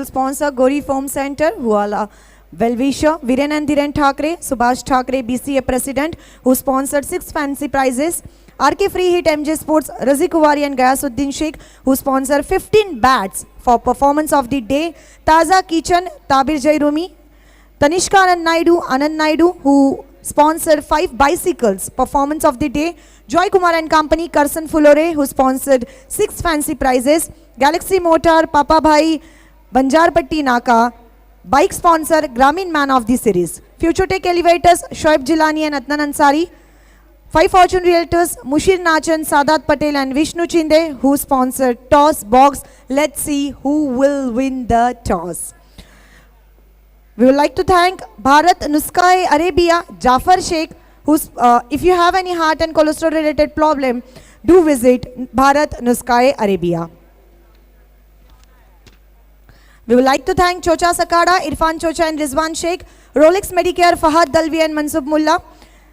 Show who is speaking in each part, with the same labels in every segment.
Speaker 1: Sponsor Gori Foam Center, Huala well-wisher Viren Dhiren Thakre, Subhash Thakre, BCA President, who sponsored 6 fancy prizes. RK Free Hit MJ Sports, Razi Kuwari and Gayasuddin Sheikh, who sponsor 15 bats for performance of the day. Taza Kitchen, Tabir Jairumi, Tanishka Anand Naidu, who sponsored 5 bicycles, performance of the day. Joy Kumar and Company, Karsan Fulore, who sponsored 6 fancy prizes. Galaxy Motor, Papa Bhai, Banjarpatti Naka, bike sponsor, Gramin Man of the series. Future Tech Elevators, Shoaib Jilani and Adnan Ansari. 5 Fortune Realtors, Mushir Nachan, Sadat Patel and Vishnu Chinde, who sponsored Toss Box. Let's see who will win the toss. We would like to thank Bharat Nuskae Arabia, Jafar Sheikh, who's, if you have any heart and cholesterol related problem, do visit Bharat Nuskae Arabia. We would like to thank Chocha Sakada, Irfan Chocha and Rizwan Sheikh, Rolex Medicare, Fahad Dalvi and Mansub Mullah,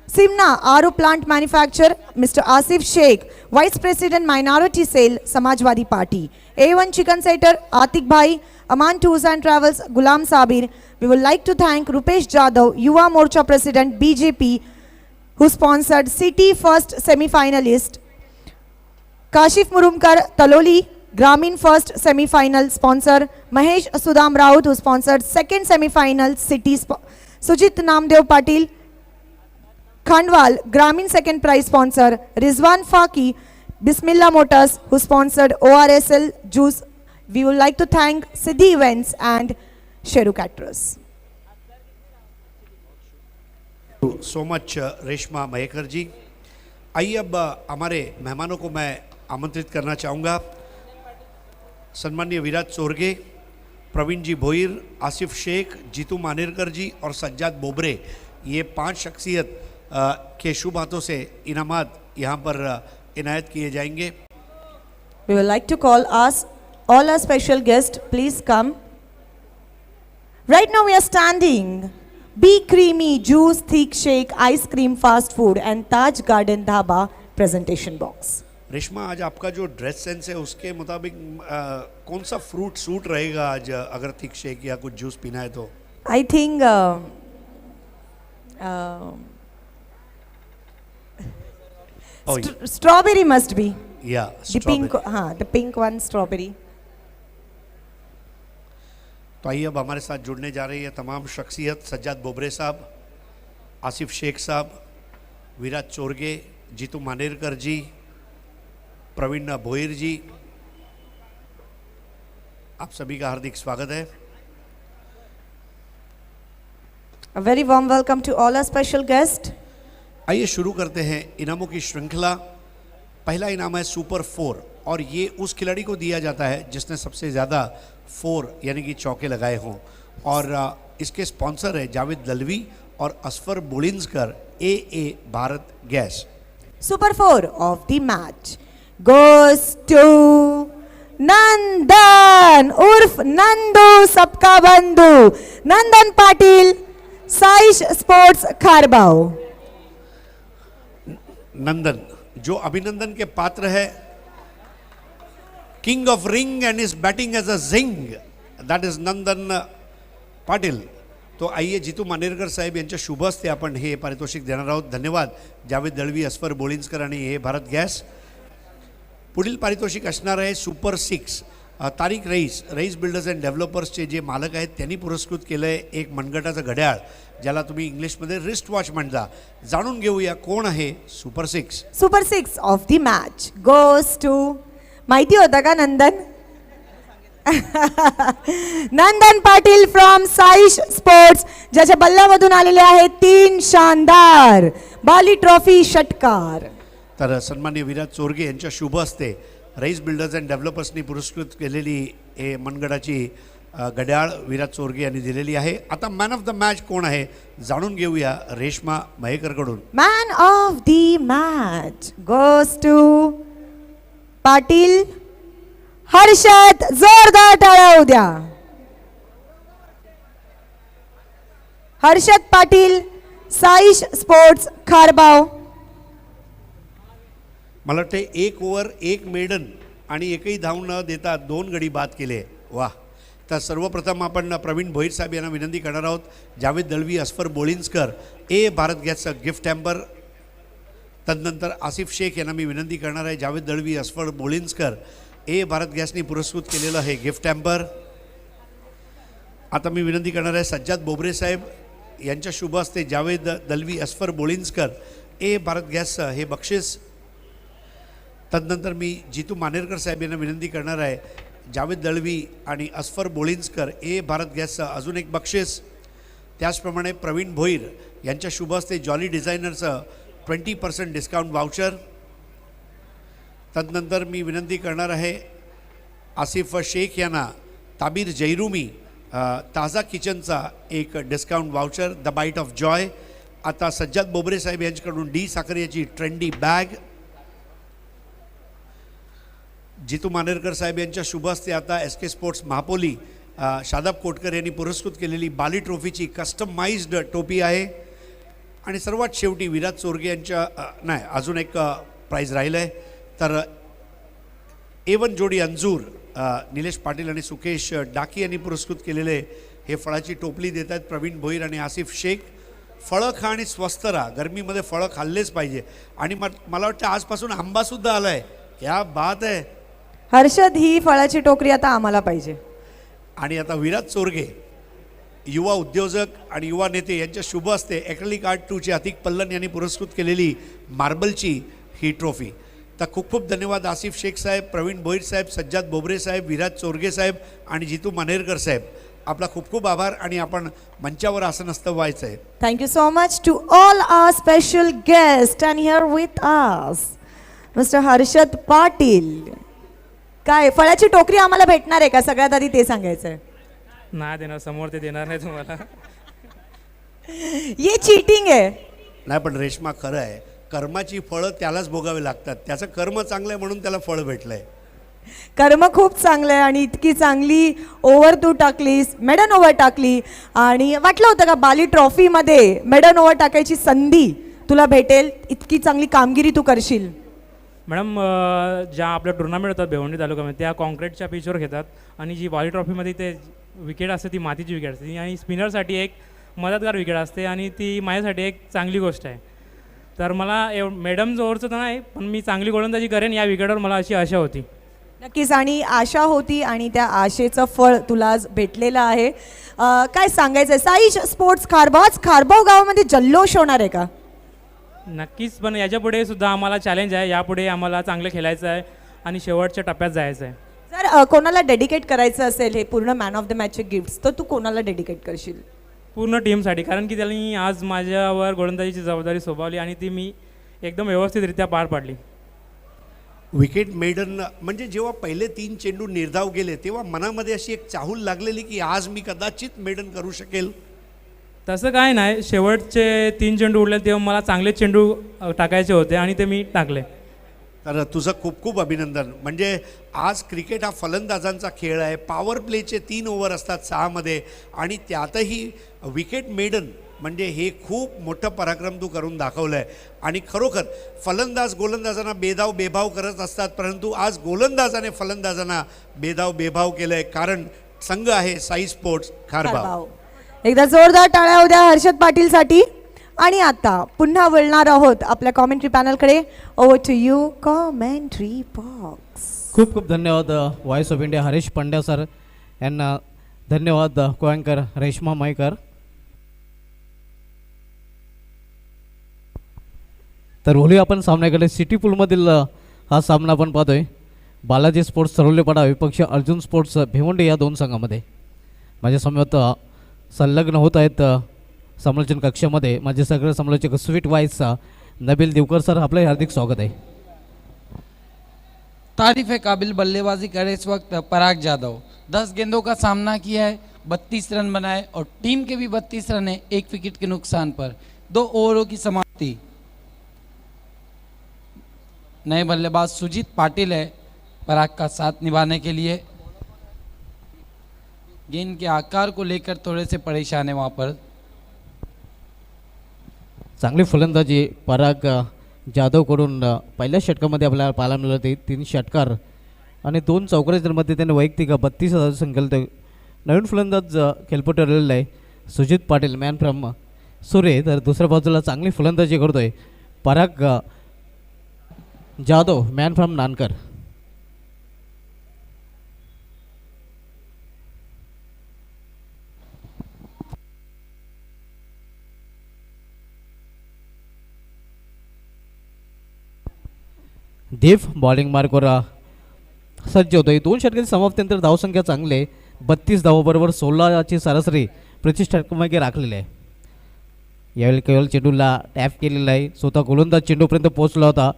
Speaker 1: Simna, Aru Plant Manufacturer, Mr. Asif Sheikh, Vice President Minority Sale, Samajwadi Party, A1 Chicken Setter, Atik Bhai, Aman Tours and Travels, Gulam Sabir. We would like to thank Rupesh Jadhav, Yuva Morcha President, BJP, who sponsored City First Semi-Finalist, Kashif Murumkar, Taloli, Gramin First Semi-Final sponsor, Mahesh Sudham Raut, who sponsored second semi-final City, Sujit Namdev Patil, Khandwal, Gramin second prize sponsor, Rizwan Faki, Bismillah Motors, who sponsored ORSL Juice. We would like to thank Siddhi Events and Sheru Caterers.
Speaker 2: So much Reshma Mayekar जी. आइए अब हमारे मेहमानों को मैं आमंत्रित करना चाहूँगा. सन्माननीय विराट चोरगे, प्रवीण जी भोईर, आसिफ शेख, जीतू मानेरकर जी और सज्जाद बोबरे, ये 5 शख्सियत के शुभ हाथों से इनामात यहाँ पर इनायत किए जाएंगे.
Speaker 1: We would like to call us all our special guests, please come. Right now we are standing. Be Creamy, Juice, Thick Shake, Ice Cream, Fast Food and Taj Garden Dhaba presentation box.
Speaker 2: Reshma, आज आपका जो dress sense है उसके मुताबिक कौन सा fruit सूट रहेगा आज अगर थिक शेक या कुछ जूस पीना है तो?
Speaker 1: I think strawberry must be.
Speaker 2: Yeah,
Speaker 1: the pink, the pink one, strawberry.
Speaker 2: तो आइए अब हमारे साथ जुड़ने जा रही है तमाम शख्सियत. सज्जाद बोबरे साहब, आसिफ शेख साहब, विराट चोरगे, जीतू मानेरकर जी, प्रवीण भोईर जी, आप सभी का हार्दिक स्वागत है.
Speaker 1: A very warm welcome to all our special guests.
Speaker 2: आइए शुरू करते हैं इनामों की श्रृंखला. पहला इनाम है सुपर 4 और ये उस खिलाड़ी को दिया जाता है जिसने सबसे ज़्यादा 4 यानी कि चौके लगाए हों. और इसके स्पॉन्सर है जावेद दलवी और Asfar Bulinskar, AA Bharat gas.
Speaker 1: Super 4 of the match goes to Nandan Urf Nandu Sabka Bandhu, Nandan Patil, Saish Sports Kharbao.
Speaker 2: Nandan जो अभिनंदन के पात्र है, king of ring and is batting as a king, दैट इज नंदन पाटील. तो आइए जीतू मानेरकर साहेब यांच्या शुभ हस्ते आपण हे पारितोषिक देणार आहोत. धन्यवाद जावेद दळवी, अस्फर बोलिंसकर आणि हे भारत गॅस. पुढील पारितोषिक असणार आहे super 6. Tariq Rais builders and डेव्हलपर्सचे जे मालक आहेत त्यांनी पुरस्कृत केलं आहे एक मनगटाचं घड्याळ, ज्याला तुम्ही इंग्लिशमध्ये रिस्ट वॉच म्हणता. जाणून घेऊया कोण आहे super 6.
Speaker 1: Super 6 of the match goes to, माहिती होता का नंदन? नंदन पाटील फ्रॉम साईश स्पोर्ट्स, ज्याच्या बल्ल्यामधून आलेले आहेत 3 शानदार बाली ट्रॉफी षटकार.
Speaker 2: तर सन्माननीय विराट चोरगे यांच्या शुभ हस्ते रईस बिल्डर्स अँड डेव्हलपर्सनी पुरस्कृत केलेली हे मनगडाची घड्याळ विराट चोरगे यांनी दिलेली आहे. आता मॅन ऑफ द मॅच कोण आहे जाणून घेऊया रेशमा मयेकरकडून.
Speaker 1: Man of the match goes to Patil Harshad. जोरदार टाळ्या द्या. हर्षद पाटील, साईश स्पोर्ट्स खारबाव.
Speaker 2: मला वाटते 1 ओव्हर 1 मेडन आणि एकही धाव न देता 2 गडी बाद केले. वाह, तर सर्वप्रथम आपण प्रवीण भोईर साहेब यांना विनंती करणार आहोत. जावेद दळवी, अस्फर बोळिंजकर, ए भारत गॅसचं गिफ्ट हॅम्पर. तदनंतर आसिफ शेख यांना मी विनंती करणार आहे. जावेद दळवी, अस्फर बोळिंजकर, ए भारत गॅसनी पुरस्कृत केलेलं हे गिफ्ट हॅम्पर. आता मी विनंती करणार आहे सज्जाद बोबरे साहेब यांच्या शुभ हस्ते जावेद दळवी, अस्फर बोळिंजकर, ए भारत गॅसचं हे बक्षीस. तदनंतर मी जितू मानेरकर साहेब यांना विनंती करणार आहे. जावेद दळवी आणि अस्फर बोळिंजकर, ए भारत गॅसचं अजून एक बक्षीस. त्याचप्रमाणे प्रवीण भोईर यांच्या शुभ हस्ते जॉली डिझायनरचं 20% डिस्काउंट वाउचर. तदनंतर मी विनंती करणार आहे आसिफ शेख यांना ताबीर जैरुमी ताजा किचनचा एक discount voucher, the bite of joy. आता सज्जाद बोबरे साहेब यांच्याकडून डी साखरेची ट्रेंडी बॅग. जितू मानेरकर साहेब यांच्या शुभ हस्ते आता S K sports Mahapoli Shadab Kotkar यांनी पुरस्कृत केलेली बाली ट्रॉफीची कस्टमाइज्ड टोपी आहे. आणि सर्वात शेवटी विराज चोरगे यांच्या नाही अजून एक प्राईज राहिलं आहे. तर A1 जोडी अंजूर निलेश पाटील आणि सुकेश डाकी यांनी पुरस्कृत केलेले हे फळाची टोपली देत आहेत प्रवीण भोईर आणि आसिफ शेख. फळं खा आणि स्वस्थ राहा. गरमीमध्ये फळं खाल्लेच पाहिजे. आणि मला वाटतं आजपासून आंबासुद्धा आला आहे. क्या बात आहे.
Speaker 1: हर्षद, ही फळाची टोकरी आता आम्हाला पाहिजे.
Speaker 2: आणि आता विराज चोरगे युवा उद्योजक आणि युवा नेते यांच्या शुभ हस्ते ॲक्रेलिक आर्ट 2चे अतिक पल्लन यांनी पुरस्कृत केलेली मार्बलची ही ट्रॉफी. तर खूप खूप धन्यवाद आसिफ शेख साहेब, प्रवीण भोईर साहेब, सज्जाद बोबरे साहेब, विराज चोरगे साहेब आणि जितू मानेरकर साहेब. आपला खूप खूप आभार. आणि आपण मंचावर आसनस्थ व्हायचं आहे.
Speaker 1: Thank you so much to all our special guests and here with us Mr. Harshad Patil. काय फळाची टोकरी आम्हाला भेटणार आहे का? सगळ्यात आधी ते सांगायचं आहे.
Speaker 3: नाही देणार, समोर ते देणार नाही तुम्हाला.
Speaker 1: ये चीटिंग आहे.
Speaker 2: नाही पण रेश्मा खरं आहे, कर्माची फळं त्यालाच भोगावे लागतात. त्याचं कर्म चांगलं आहे म्हणून त्याला फळ भेटलं आहे.
Speaker 1: कर्म खूप चांगलं आहे आणि इतकी चांगली ओव्हर तू टाकलीस, मेडन ओव्हर टाकली. आणि वाटलं होतं का बाली ट्रॉफीमध्ये मेडन ओव्हर टाकायची संधी तुला भेटेल? इतकी चांगली कामगिरी तू करशील.
Speaker 3: मॅडम, ज्या आपल्या टुर्नामेंट होतात भिवंडी तालुक्यामध्ये त्या कॉन्क्रीटच्या पिचवर घेतात आणि जी बॉली ट्रॉफीमध्ये ते विकेट असते ती मातीची विकेट असते आणि स्पिनरसाठी एक मदतगार विकेट असते आणि ती माझ्यासाठी एक चांगली गोष्ट आहे. तर मला मॅडम जोरचं तर नाही, पण मी चांगली गोलंदाजी करेन या विकेटवर मला अशी आशा होती.
Speaker 1: नक्कीच, आणि आशा होती आणि त्या आशेचं फळ तुला आज भेटलेलं आहे. काय सांगायचं आहे? साईश स्पोर्ट्स खारबाव गावामध्ये जल्लोष होणार आहे का?
Speaker 3: नक्कीच, पण याच्यापुढे सुद्धा आम्हाला चॅलेंज आहे. यापुढे आम्हाला चांगलं खेळायचं आहे आणि शेवटच्या टप्प्यात जायचं आहे.
Speaker 1: जर कोणाला डेडिकेट करायचं असेल हे पूर्ण मॅन ऑफ द मॅचचे गिफ्ट्स, तर तू कोणाला डेडिकेट करशील?
Speaker 3: पूर्ण टीमसाठी, कारण की त्यांनी आज माझ्यावर गोलंदाजीची जबाबदारी सोपवली आणि ती मी एकदम व्यवस्थितरित्या पार पाडली.
Speaker 2: विकेट मेडन म्हणजे जेव्हा पहिले 3 चेंडू निर्धाव गेले तेव्हा मनामध्ये अशी एक चाहूल लागलेली की आज मी कदाचित मेडन करू शकेल.
Speaker 3: तसं काय नाही, शेवटचे 3 चेंडू उडले तेव्हा मला चांगले चेंडू टाकायचे होते आणि ते मी टाकले.
Speaker 2: तर तुझं खूप खूप अभिनंदन. म्हणजे आज क्रिकेट हा फलंदाजांचा खेळ आहे. पॉवर प्लेचे 3 ओव्हर असतात 6 मध्ये आणि त्यातही विकेट मेडन म्हणजे हे खूप मोठं पराक्रम तू करून दाखवलं आहे. आणि खरोखर फलंदाज गोलंदाजांना बेभाव करत असतात, परंतु आज गोलंदाजाने फलंदाजांना बेभाव केलं आहे. कारण संघ आहे साई स्पोर्ट्स खारबाव.
Speaker 1: एकदा जोरदार टाळ्या उद्या हर्षद पाटीलसाठी. आणि आता पुन्हा वळणार आहोत आपल्या कॉमेंट्री पॅनलकडे. Over to you commentary box.
Speaker 4: खूप खूप धन्यवाद voice of India Harish Pandya sir यांना. धन्यवाद को अँकर रेश्मा मयकर. तर बोलूया आपण सामन्याकडे. सिटी पूलमधील हा सामना आपण पाहतोय. बालाजी स्पोर्ट्स सरवलेपाडा विपक्ष अर्जुन स्पोर्ट्स भिवंडी या 2 संघामध्ये. माझ्या समवेत संलग्न होत आहेत समालोचन कक्षामध्ये माझे सगळे समालोचक sweet voice Nabeel Devkar sir. आपलं हार्दिक स्वागत आहे.
Speaker 5: तारीफ है काबिल बल्लेबाजी करे इस वक्त पराग जाधव. 10 गेंदों का सामना किया है, 32 रन बनाए और टीम के भी 32 रन है 1 विकेट के नुकसान पर. 2 ओवरों की समाप्ति. नए बल्लेबाज सुजीत पाटिल है पराग का साथ निभाने के लिए. गेंद के आकार को लेकर थोड़े से परेशान है वहाँ पर.
Speaker 4: चांगली फलंदाजी पराग जाधवकडून पहिल्या षटकामध्ये आपल्याला पाहायला मिळाले. 3 षटकार आणि 2 चौकारीमध्ये त्याने वैयक्तिक 32,000 संकल्प नवीन फलंदाज खेळपट्टी आलेला आहे सुजित पाटील मॅन फ्रॉम सुरे. तर दुसऱ्या बाजूला चांगली फलंदाजी करतोय Parag Jadhav man from Nankar. Dev bowling मार्कवर सज्ज होतोय. 2 षटकांची समाप्तीनंतर धावसंख्या चांगली आहे 32 धावाबरोबर 16ची सरासरी प्रतिष्ठात्मक राखलेली आहे. यावेळी केवळ चेंडूला टॅप केलेला आहे. स्वतः गोलंदाज चेंडूपर्यंत पोहोचला होता.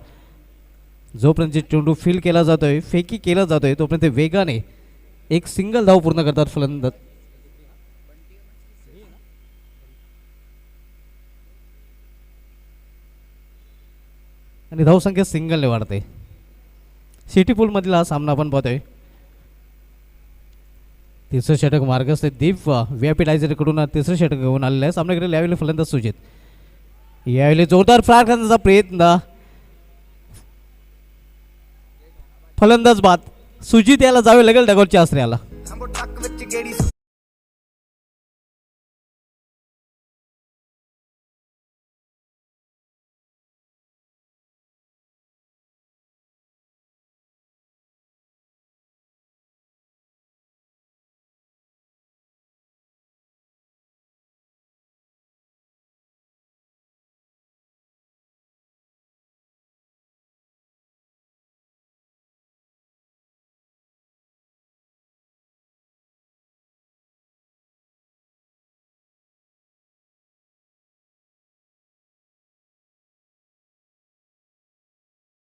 Speaker 4: जोपर्यंत चेंडू फील केला जातोय फेकी केला जातोय तोपर्यंत वेगाने एक सिंगल धाव पूर्ण करतात फलंदाज. आणि धावसंख्या सिंगलने वाढते. सिटी पूलमधील हा सामना आपण पाहतोय. तिसरं षटक मार्गस्थ दीप व्यापीटायझरकडून तिसरं षटक घेऊन आलेलं आहे. सामन्याकडे यावेळी फलंदाज सुजित. यावेळी जोरदार फार करण्याचा प्रयत्न फलंदाज बाद सुजित याला जावे लागेल डगॉटच्या आश्रयाला.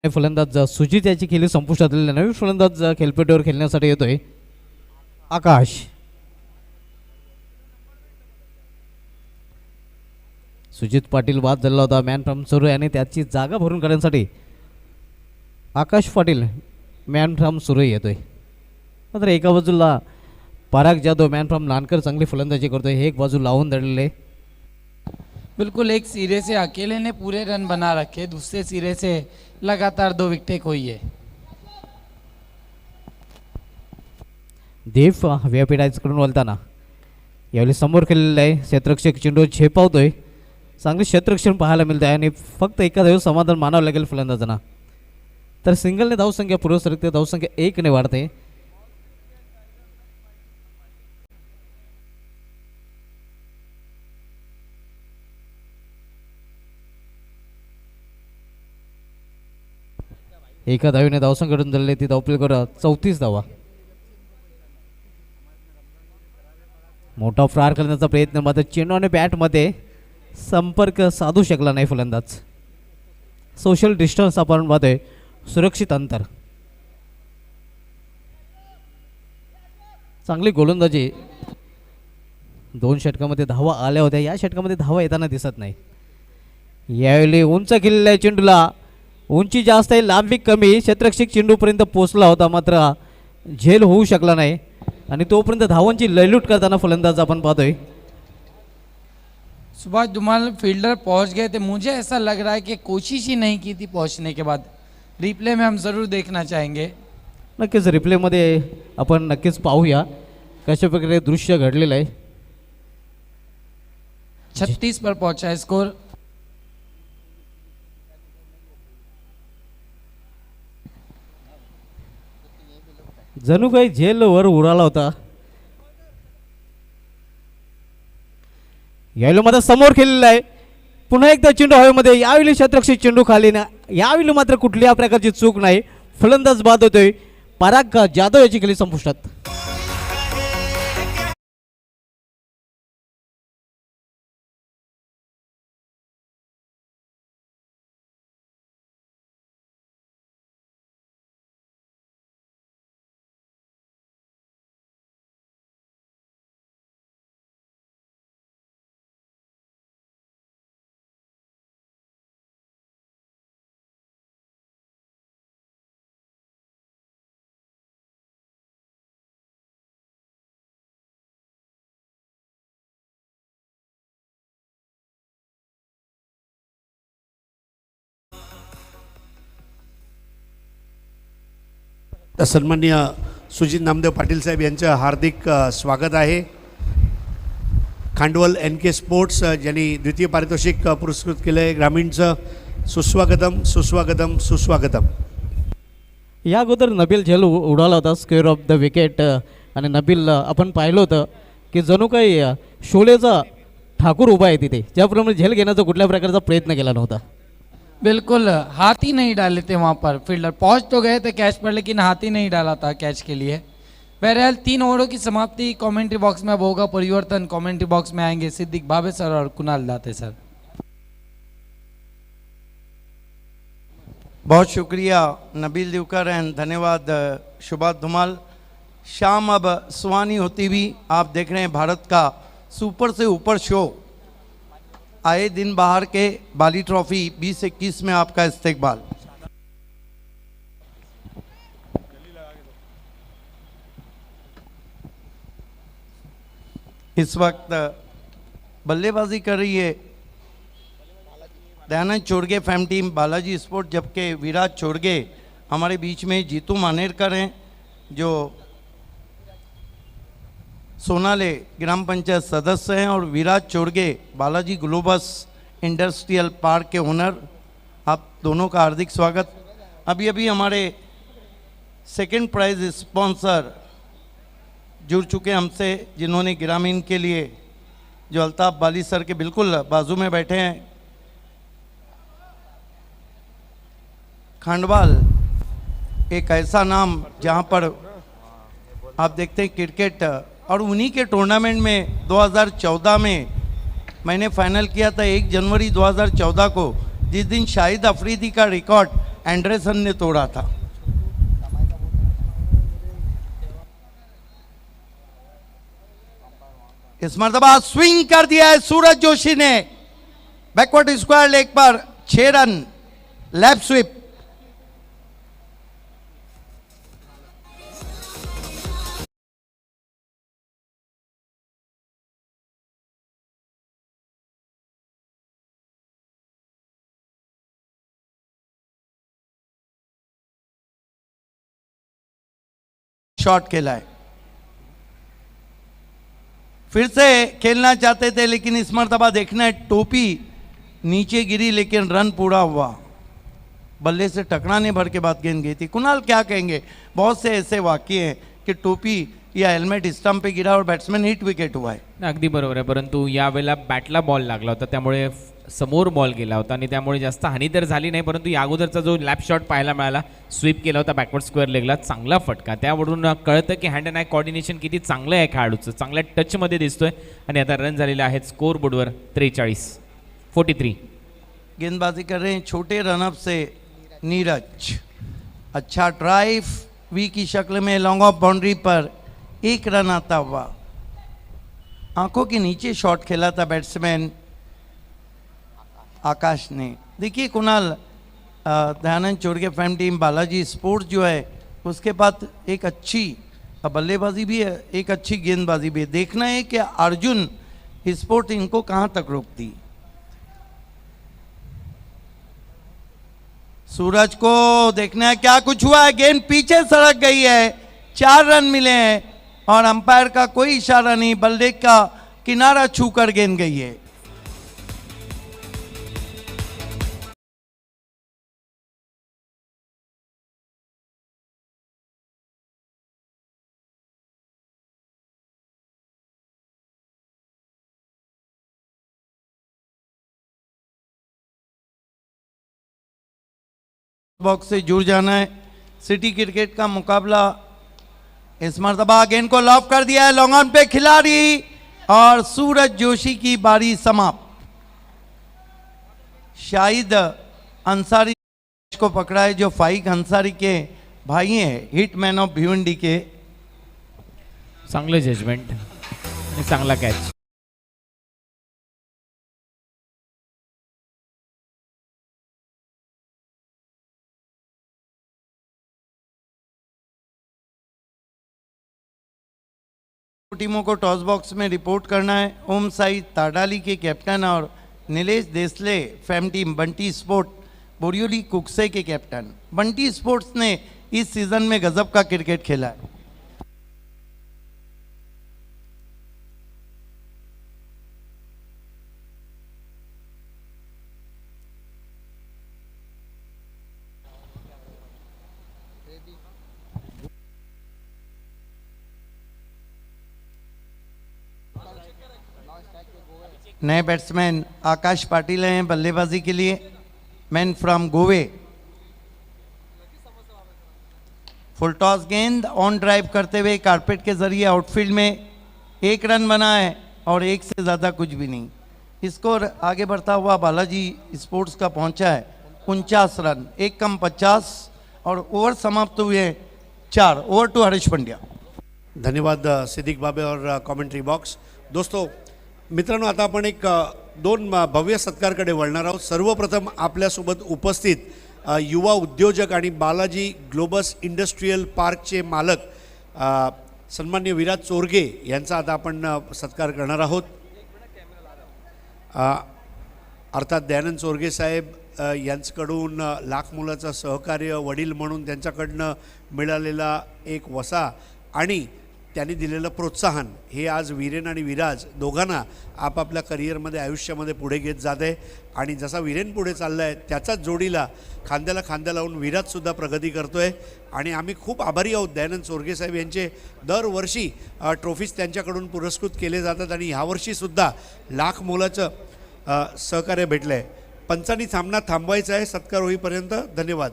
Speaker 4: फलंदाज सुजित याची खेळी संपुष्टात आलेली. नवीन फलंदाज खेळपट्टीवर खेळण्यासाठी येतोय आकाश. सुजित पाटील बाद झाला होता मॅन फ्रॉम सुरे आणि त्याची जागा भरून काढण्यासाठी आकाश पाटील मॅन फ्रॉम सुरे येतोय. मात्र एका बाजूला पराग जाधव मॅन फ्रॉम नानकर चांगली फलंदाजी करतोय. हे एक बाजू लावून धरलेले.
Speaker 5: बिल्कुल एक सिरे से अकेले ने पूरे रन बना रखे, दूसरे सिरे से लगातार 2 विकेटें खोई है.
Speaker 4: देव व्यापीटायझकडून वळताना यावेळी समोर खेळलेला आहे. क्षेत्ररक्षक चेंडू झेपावतोय. चांगले क्षेत्ररक्षण पाहायला मिळत आहे आणि फक्त एका धाव समाधान मानावं लागेल फलंदाजांना. तर सिंगलने धावसंख्या पूर्व सरकते. धावसंख्या 1ने वाढते. एका धावीने धावसंख्याकडून झालेली ती धावपलीकर 34 धावा. मोठा फ्रार करण्याचा प्रयत्न मात्र चेंडू आणि बॅटमध्ये संपर्क साधू शकला नाही फलंदाज. सोशल डिस्टन्स आपण पाहतोय सुरक्षित अंतर. चांगली गोलंदाजी 2 षटकामध्ये धावा आल्या होत्या. या षटकामध्ये धावा येताना दिसत नाही. यावेळी उंच केलेल्या चेंडूला उंची जास्त आहे लांबी कमी. क्षेत्ररक्षक चेंडूपर्यंत पोचला होता मात्र झेल होऊ शकला नाही आणि तोपर्यंत धावांची लयलूट करताना फलंदाज आपण पाहतोय.
Speaker 5: सुभाष धुमाल फील्डर पहुंच गए थे. मुझे ऐसा लग रहा है कि कोशिश ही नहीं की थी पहुंचने के बाद. रिप्ले में हम ज़रूर देखना चाहेंगे.
Speaker 4: नक्कीच रिप्लेमध्ये आपण नक्कीच पाहूया कशा प्रकारे दृश्य घडलेलं आहे.
Speaker 5: 36 पर पहुंचा है स्कोर.
Speaker 4: जणू काही झेल वर उडाला होता. यावेळी मात्र समोर खेळलेला आहे. पुन्हा एकदा चेंडू हवेमध्ये. यावेळी क्षेत्ररक्षक चेंडू खाली ना. यावेळी मात्र कुठल्या प्रकारची चूक नाही. फलंदाज बाद होतोय. पराग जाधव याची खेळी संपुष्टात.
Speaker 2: सन्माननीय सुजित नामदेव पाटील साहेब यांचं हार्दिक स्वागत आहे. खांडवल NK स्पोर्ट्स ज्यांनी द्वितीय पारितोषिक पुरस्कृत केलं आहे, ग्रामीणचं सुस्वागतम सुस्वागतम सुस्वागतम.
Speaker 4: या अगोदर नबील झेल उडाला होता स्क्वेअर ऑफ द विकेट आणि नबील आपण पाहिलं होतं की जणू काही शोलेचा ठाकूर उभा आहे तिथे, ज्याप्रमाणे झेल घेण्याचा कुठल्या प्रकारचा प्रयत्न केला नव्हता.
Speaker 5: बिल्कुल हाथ ही नहीं डाले थे वहाँ पर फील्डर, पहुँच तो गए थे कैच पर लेकिन हाथ ही नहीं डाला था कैच के लिए. बहरहाल 3 ओवरों की समाप्ति. कमेंट्री बॉक्स में अब होगा परिवर्तन. कमेंट्री बॉक्स में आएंगे सिद्दीक भावे सर और कुणाल दाते सर.
Speaker 6: बहुत शुक्रिया नबील दिवकर एंड धन्यवाद शुभात धुमाल. शाम अब सुहानी होती हुई आप देख रहे हैं भारत का सुपर से ऊपर शो. आए दिन बाहर के बाली ट्रॉफी 2021 में आपका इस्तेकबाल. इस वक्त बल्लेबाजी कर रही है दयानंद चोरगे फैम टीम बालाजी स्पोर्ट, जबकि विराज चोरगे हमारे बीच में जीतू मानेरकर हैं जो सोनाले ग्राम पंचायत सदस्य हैं और Viraj Chorge Balaji Globus industrial park के ओनर. आप दोनों का हार्दिक स्वागत. अभी अभी हमारे सेकंड प्राइज स्पॉन्सर जुड़ चुके हमसे, जिन्होंने ग्रामीण के लिए जो अल्ताफ बाली सर के बिल्कुल बाजू में बैठे हैं. खांडवाल एक ऐसा नाम जहां पर आप देखते हैं क्रिकेट, और उन्हीं के टूर्नामेंट में 2014 में मैंने फाइनल किया था 1 जनवरी 2014 को, जिस दिन शाहिद अफरीदी का रिकॉर्ड एंडरसन ने तोड़ा था. इस मर्तबा स्विंग कर दिया है सूरज जोशी ने बैकवर्ड स्क्वायर लेग पर 6 रन लेफ्ट स्विप. शॉट खेला है. फिर से खेलना चाहते थे लेकिन इस मर्तबा देखना है टोपी नीचे गिरी लेकिन रन पूरा हुआ. बल्ले से टकराने भर के बाद गेंद गई थी. कुणाल क्या कहेंगे? बहुत से ऐसे वाक्य हैं कि टोपी या हेल्मेट स्टंप पे गिरा और बैट्समैन हिट विकेट हुआ है.
Speaker 7: अगदी बरोबर आहे, परंतु यावेळेला बॅटला बॉल लागला होता, त्यामुळे समोर बॉल गेला होता आणि त्यामुळे जास्त हानी तर झाली नाही, परंतु या अगोदरचा जो लॅप शॉट पाहायला मिळाला, स्वीप केला होता बॅकवर्ड स्क्वेअर लेगला, चांगला फटका. त्यावरून कळतं की हँड अँड आय कोऑर्डिनेशन किती चांगलं आहे खेळाडूचं, चांगल्या टचमध्ये दिसतोय. आणि आता रन झालेले आहेत स्कोर बोर्डवर 43.
Speaker 6: गेंदबाजी कर रहे हैं छोटे रनअप से नीरज. अच्छा ड्राइव वी की शक्ल में लॉन्ग ऑफ बाउंड्री पर 1 रन आता हुआ. आंखों के नीचे शॉट खेला था बैट्समैन आकाश ने. देखिए कुणाल, दयानंद चोरगे फैम टीम बालाजी स्पोर्ट्स जो है उसके पास एक अच्छी बल्लेबाजी भी है, एक अच्छी गेंदबाजी भी है. देखना है कि अर्जुन स्पोर्ट इनको कहाँ तक रोकती. सूरज को देखना है क्या कुछ हुआ है. गेंद पीछे सड़क गई है, 4 रन मिले हैं और अंपायर का कोई इशारा नहीं, बल्ले का किनारा छूकर गेंद गई है. बॉक्स से जुड़ जाना है. सिटी क्रिकेट का मुकाबला इस मर्तबा गेंद को लॉफ कर दिया है लॉन्ग ऑन पे खिलाड़ी और सूरज जोशी की बारी समाप्त. शाहिद अंसारी को पकड़ा है जो फाइक अंसारी के भाई हैं, हिटमैन ऑफ भिवंडी के.
Speaker 7: चांगलं जजमेंट आणि चांगला कॅच.
Speaker 6: टीमों को टॉस बॉक्स में रिपोर्ट करना है. ओम साई ताडाली के कैप्टन और नीलेश देसले फैम टीम बंटी स्पोर्ट बोरियोली कुक्से के कैप्टन. बंटी स्पोर्ट्स ने इस सीजन में गजब का क्रिकेट खेला है. नए बैट्समैन आकाश पाटिल हैं बल्लेबाजी के लिए, man from Gove. Full toss गेंद ऑन ड्राइव करते हुए कारपेट के जरिए आउटफील्ड में 1 रन बना है और 1 से ज़्यादा कुछ भी नहीं। स्कोर आगे बढ़ता हुआ बालाजी स्पोर्ट्स का पहुंचा है 49 रन, 1 कम 50 और ओवर समाप्त हुए 4। Over to Harish Pandya.
Speaker 2: धन्यवाद सिद्दीक बाबे और कॉमेंट्री बॉक्स। दोस्तों मित्रांनो, आता आपण एक 2 भव्य सत्कारकडे वळणार आहोत। सर्वप्रथम आपल्यासोबत उपस्थित युवा उद्योजक आणि बालाजी ग्लोबस इंडस्ट्रियल पार्कचे मालक सन्माननीय विराज चोरगे यांचा आता आपण सत्कार करणार आहोत। अर्थात दयानंद चोरगे साहेब यांच्याकडून लाख मुलाचं सहकार्य, वडील म्हणून त्यांच्याकडनं मिळालेला एक वसा आणि त्यांनी दिलेलं प्रोत्साहन हे आज वीरेन आणि विराज दोघांना आपापल्या करिअरमध्ये आयुष्यामध्ये पुढे घेत जात आहे। आणि जसा वीरेन पुढे चालला आहे त्याचाच जोडीला खांद्याला खांदा लावून विराजसुद्धा प्रगती करतो आहे। आणि आम्ही खूप आभारी आहोत दयानंद चोरगे साहेब यांचे। दरवर्षी ट्रॉफीज त्यांच्याकडून पुरस्कृत केले जातात आणि ह्यावर्षीसुद्धा लाख मोलाचं सहकार्य भेटलं आहे। पंचांनी सामना थांबवायचा आहे सत्कार होईपर्यंत। धन्यवाद।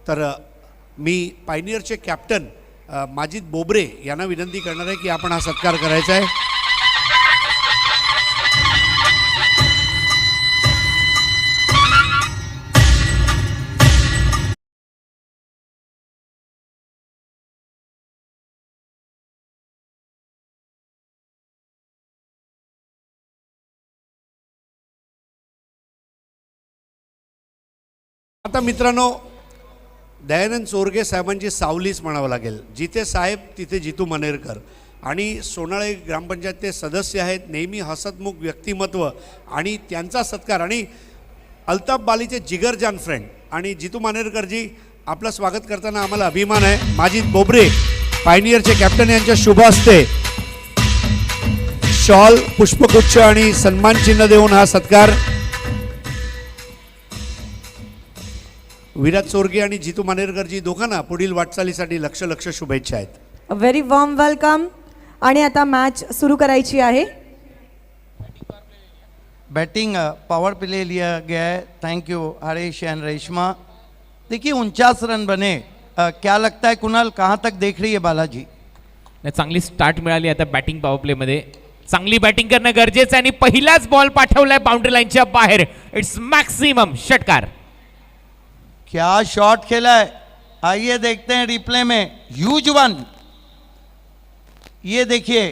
Speaker 2: तर मी पायनियरचे कॅप्टन माजिद बोबरे यांना विनंती करणार आहे की आपण हा सत्कार करायचा आहे। आता मित्रांनो, दयानंद चोरगे साहेबांची सावलीच म्हणावं लागेल। जिथे साहेब तिथे जितू मनेरकर आणि सोनाळे ग्रामपंचायतचे सदस्य आहेत, नेहमी हसतमुख व्यक्तिमत्व आणि त्यांचा सत्कार आणि अल्ताफ बालीचे जिगरजान फ्रेंड आणि जितू मानेरकरजी आपलं स्वागत करताना आम्हाला अभिमान आहे। माजिद बोबरे पायनियरचे कॅप्टन यांच्या शुभ हस्ते शॉल, पुष्पगुच्छ आणि सन्मान चिन्ह देऊन हा सत्कार विराज चोरगे आणि जितू मानेरकरजी दोघांना पुढील वाटचालीसाठी लक्ष शुभेच्छा आहेत।
Speaker 1: A very warm welcome. आणि आता मॅच सुरू करायची आहे।
Speaker 6: बैटिंग पावर प्ले लिया गया है। Thank you Harish end Reshma. देखिए 49 रन बने। क्या लगता है कुणाल, कहाँ तक देख रही है बालाजी?
Speaker 7: नाही, चांगली स्टार्ट मिळाली आता बॅटिंग पॉवर प्लेमध्ये। चांगली बॅटिंग करणं गरजेचं आहे आणि पहिलाच बॉल पाठवलाय बाउंड्री लाईनच्या बाहेर। इट्स मॅक्सिमम षटकार।
Speaker 6: क्या शॉट खेला है, आइए देखते हैं रिप्ले में। ह्यूज वन, ये देखिए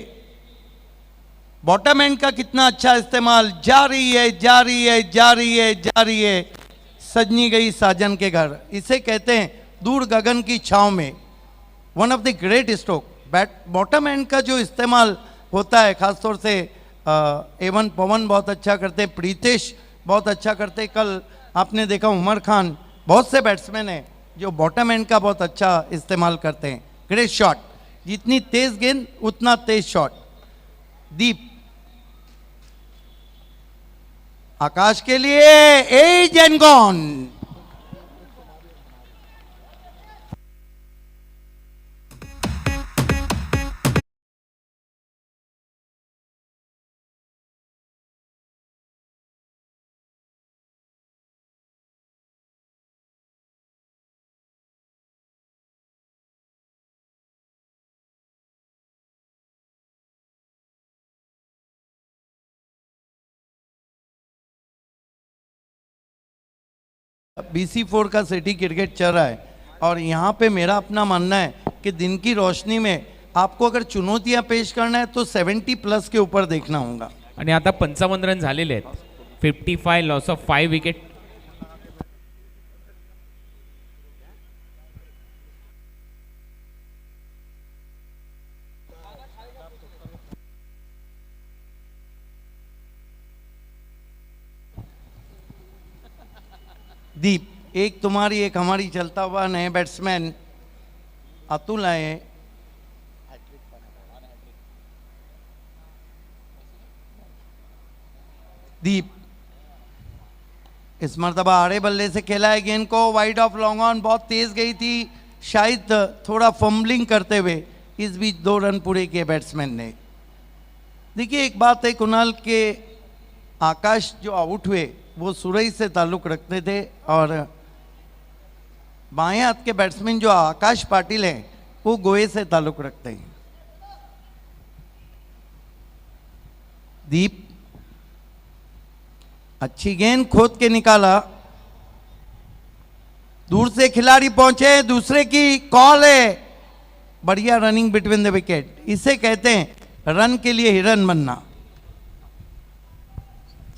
Speaker 6: बॉटम एंड का कितना अच्छा इस्तेमाल। जा रही है जा रही है जा रही है जा रही है, सजनी गई साजन के घर। इसे कहते हैं दूर गगन की छांव में। One of the great stroke. Bottom end का जो इस्तेमाल होता है, खासतौर से एवन पवन बहुत अच्छा करते, प्रीतेश बहुत अच्छा करते। कल आपने देखा उमर खान, बहुत से बैट्समैन हैं जो बॉटम एंड का बहुत अच्छा इस्तेमाल करते हैं। ग्रेट शॉट, जितनी तेज गेंद उतना तेज शॉट। दीप आकाश के लिए एज एंड गॉन। BC4 का सिटी क्रिकेट चल रहा है और यहाँ पे मेरा अपना मानना है कि दिन की रोशनी में आपको अगर चुनौतियाँ पेश करना है तो 70+ के ऊपर देखना होगा।
Speaker 7: आणि आता 55 रन झालेले आहेत। 55 लॉस ऑफ 5 विकेट।
Speaker 6: दीप, एक तुम्हारी एक हमारी चलता हुआ नए बैट्समैन अतुल आए। दीप इस मरतबा आड़े बल्ले से खेला है गेंद को, वाइड ऑफ लॉन्ग ऑन, बहुत तेज गई थी, शायद थोड़ा फंबलिंग करते हुए। इस बीच 2 रन पूरे किए बैट्समैन ने। देखिए एक बात है कुणाल के आकाश जो आउट हुए वो सुरई से ताल्लुक रखते थे और बाएं हाथ के बैट्समैन जो आकाश पाटिल हैं वो गोए से ताल्लुक रखते हैं। दीप अच्छी गेंद खोद के निकाला, दूर से खिलाड़ी पहुंचे, दूसरे की कॉल है, बढ़िया रनिंग बिटवीन द विकेट, इसे कहते हैं रन के लिए हिरन बनना।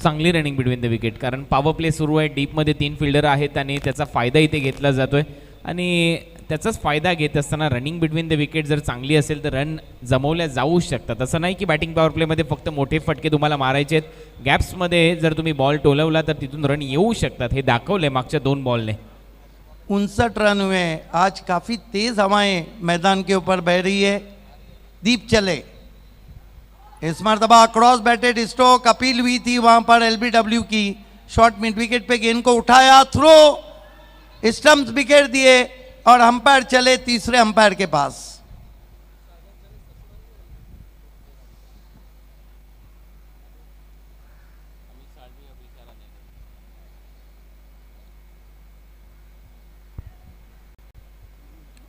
Speaker 7: चांगली रनिंग बिटवीन द विकेट, कारण पॉवर प्ले सुरू आहे, डीपमध्ये 3 फिल्डर आहेत आणि त्याचा फायदा इथे घेतला जातोय आणि त्याचाच फायदा घेत असताना रनिंग बिटवीन द विकेट जर चांगली असेल तर रन जमवल्या जाऊ शकतात। असं नाही की बॅटिंग पॉवर प्लेमध्ये फक्त मोठे फटके तुम्हाला मारायचे आहेत, गॅप्समध्ये जर तुम्ही बॉल टोलवला तर तिथून रन येऊ शकतात, हे दाखवलंय मागच्या 2 बॉलने।
Speaker 6: 59 रन हुए। आज काफी तेज हवाएं मैदान के ऊपर बह रही है। दीप चले, इस मरतबा क्रॉस बैटेड स्ट्रोक अपील हुई थी वहां पर एलबीडब्ल्यू की, शॉर्ट मिड विकेट पे गेंद को उठाया, थ्रो, स्टंप्स बिखेर दिए और अंपायर चले तीसरे अंपायर के पास।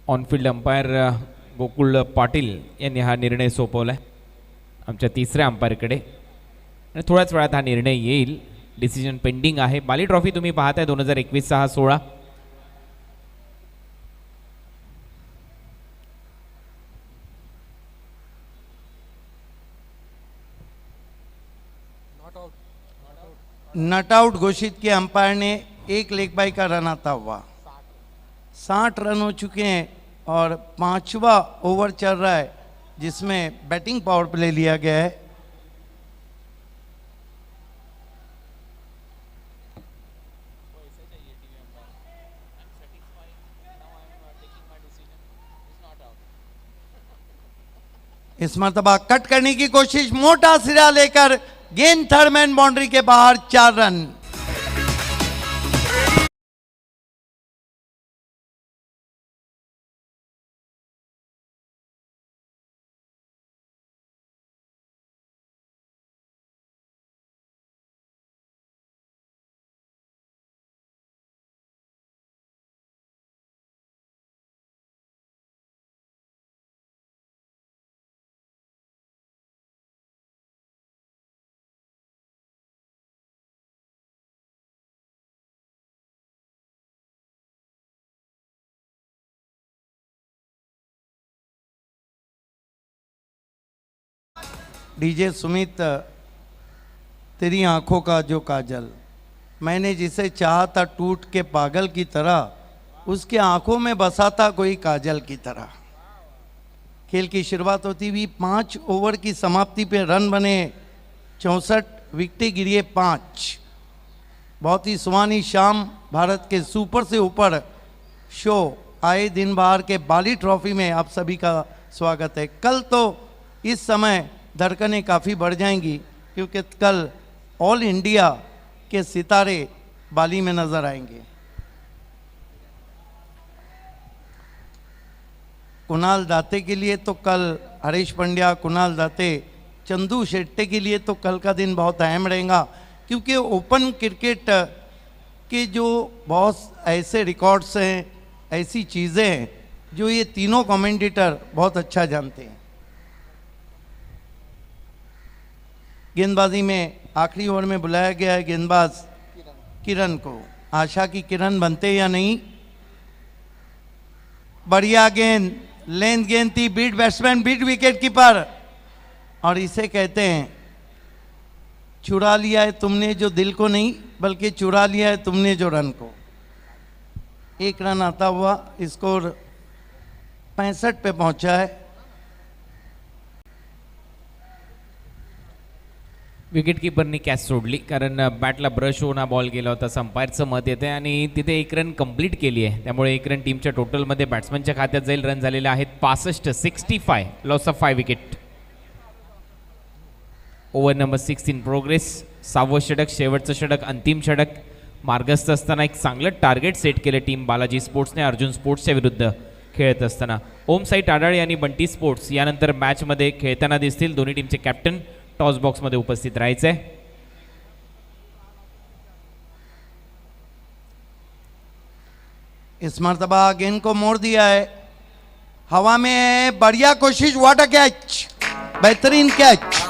Speaker 7: ऑनफिल्ड अंपायर गोकुळ पाटील यांनी हा निर्णय सोपवलाय आमच्या तिसऱ्या अंपायरकडे आणि थोड्याच वेळात हा निर्णय येईल। डिसिजन पेंडिंग आहे। बाली ट्रॉफी तुम्ही पाहताय 2021-16
Speaker 6: नट आउट घोषित किया अंपायर ने, एक लेग बाई का रन आता हुआ। 60 रन हो चुके हैं और 5वां ओवर चल रहा है जिसमें बैटिंग पावर प्ले लिया गया है। इस मरतबा कट करने की कोशिश, मोटा सिरा लेकर गेंद थर्ड मैन बाउंड्री के बाहर, 4 रन। डीजे सुमित, तेरी आंखों का जो काजल, मैंने जिसे चाहा था टूट के पागल की तरह, उसके आंखों में बसा था कोई काजल की तरह। खेल की शुरुआत होती हुई 5 ओवर की समाप्ति पे रन बने 64, विकेटें गिरी 5। बहुत ही सुहानी शाम भारत के सुपर से ऊपर शो आए दिन बाहर के बाली ट्रॉफी में आप सभी का स्वागत है। कल तो इस समय धड़कनें काफ़ी बढ़ जाएंगी क्योंकि कल ऑल इंडिया के सितारे बाली में नजर आएंगे। कुणाल दाते के लिए तो कल हरीश पंड्या, कुणाल दाते, चंदू शेट्टे के लिए तो कल का दिन बहुत अहम रहेगा क्योंकि ओपन क्रिकेट के जो बहुत ऐसे रिकॉर्ड्स हैं, ऐसी चीज़ें हैं जो ये तीनों कमेंटेटर बहुत अच्छा जानते हैं। गेंदबाजी में आखिरी ओवर में बुलाया गया है गेंदबाज किरण को, आशा की किरण बनते या नहीं। बढ़िया गेंद, लेंथ गेंद थी, beat batsman, beat wicket keeper, और इसे कहते हैं चुरा लिया है तुमने जो दिल को नहीं बल्कि चुरा लिया है तुमने जो रन को। 1 रन आता हुआ स्कोर 65 पे पहुंचा है।
Speaker 7: विकेट कीपरनी कॅच सोडली कारण बॅटला ब्रश होऊन हा बॉल गेला होता, असं अंपायरचं मत येते आणि तिथे 1 रन कंप्लीट केली आहे, त्यामुळे 1 रन टीमच्या टोटलमध्ये बॅट्समनच्या खात्यात जाईल। रन झालेले आहेत 65, loss of 5 wicket. Over number 6 in progress, 6वं षटक, शेवटचं षटक, अंतिम षटक। मार्गस्थ असताना एक चांगलं टार्गेट सेट केलं टीम बालाजी स्पोर्ट्सने अर्जुन स्पोर्ट्सच्या विरुद्ध खेळत असताना। ओम साई टाडाळे आणि बंटी स्पोर्ट्स यानंतर मॅचमध्ये खेळताना दिसतील। दोन्ही टीमचे कॅप्टन टॉस बॉक्समध्ये उपस्थित राहायचं आहे.
Speaker 6: इस मर्तबा गेंद को मोड़ दिया है, हवा में है, बढ़िया कोशिश, व्हाट अ कैच, बेहतरीन कैच.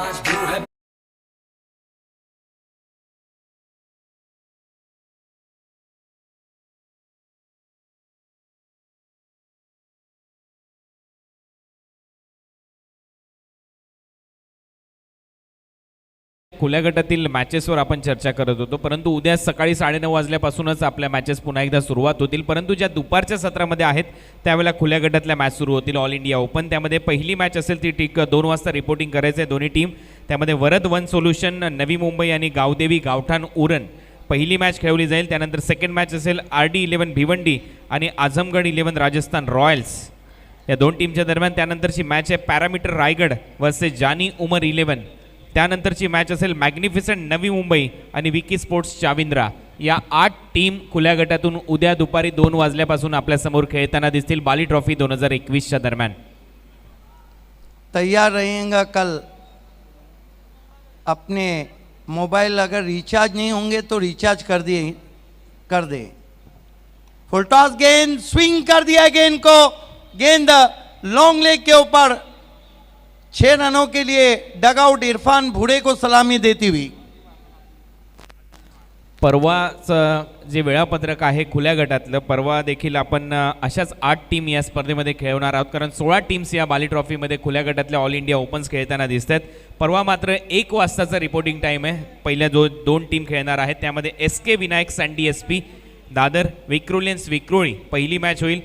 Speaker 7: खुल्या गटातील मॅचेसवर आपण चर्चा करत होतो, परंतु उद्या सकाळी 9:30 वाजल्यापासूनच आपल्या मॅचेस पुन्हा एकदा सुरुवात होतील. परंतु ज्या दुपारच्या सत्रामध्ये आहेत त्यावेळेला खुल्या गटातल्या मॅच सुरू होतील. ऑल इंडिया ओपन त्यामध्ये पहिली मॅच असेल ती 2 वाजता रिपोर्टिंग करायचं आहे दोन्ही टीम. त्यामध्ये वरद वन सोल्युशन नवी मुंबई आणि गावदेवी गावठाण उरण पहिली मॅच खेळवली जाईल. त्यानंतर सेकंड मॅच असेल RD11 भिवंडी आणि आझमगड 11 राजस्थान रॉयल्स या दोन टीमच्या दरम्यान. त्यानंतरची मॅच आहे पॅरामीटर रायगड वर्सेस जानी उमर 11. त्यानंतरची मॅच असेल मॅग्निफिसंट नवी मुंबई आणि विकी स्पोर्ट्स चाविंद्रा. या 8 टीम खुल्या गटातून उद्या दुपारी 2 वाजल्यापासून आपल्यासमोर खेळताना दिसतील बाली ट्रॉफी 2021च्या दरम्यान.
Speaker 6: तैयार रहिएगा. कल अपने मोबाइल अगर रिचार्ज नहीं होंगे तो रिचार्ज कर दे. फुल टॉस, गेंद स्विंग कर दिया गेंद को, गेंद लॉन्ग लेग के ऊपर. 6 रनों के लिए डगआउट इरफान भुड़े को सलामी देती हुई.
Speaker 7: परवाचं जे वेळापत्रक आहे खुल्या गटातलं, परवा देखील आपण अशाच 8 टीम या स्पर्धेमध्ये खेळवणार आहोत, कारण 16 टीम्स या बाली ट्रॉफीमध्ये खुल्या गटातल्या ऑल इंडिया ओपन्स खेळताना दिसत आहेत. परवा मात्र 1 वाजताचा रिपोर्टिंग टाईम आहे. पहिल्या 2 टीम खेळणार आहेत त्यामध्ये SK Vinayak Sandy SP Dadar, Vikhrolians Vikhroli पहिली मॅच होईल.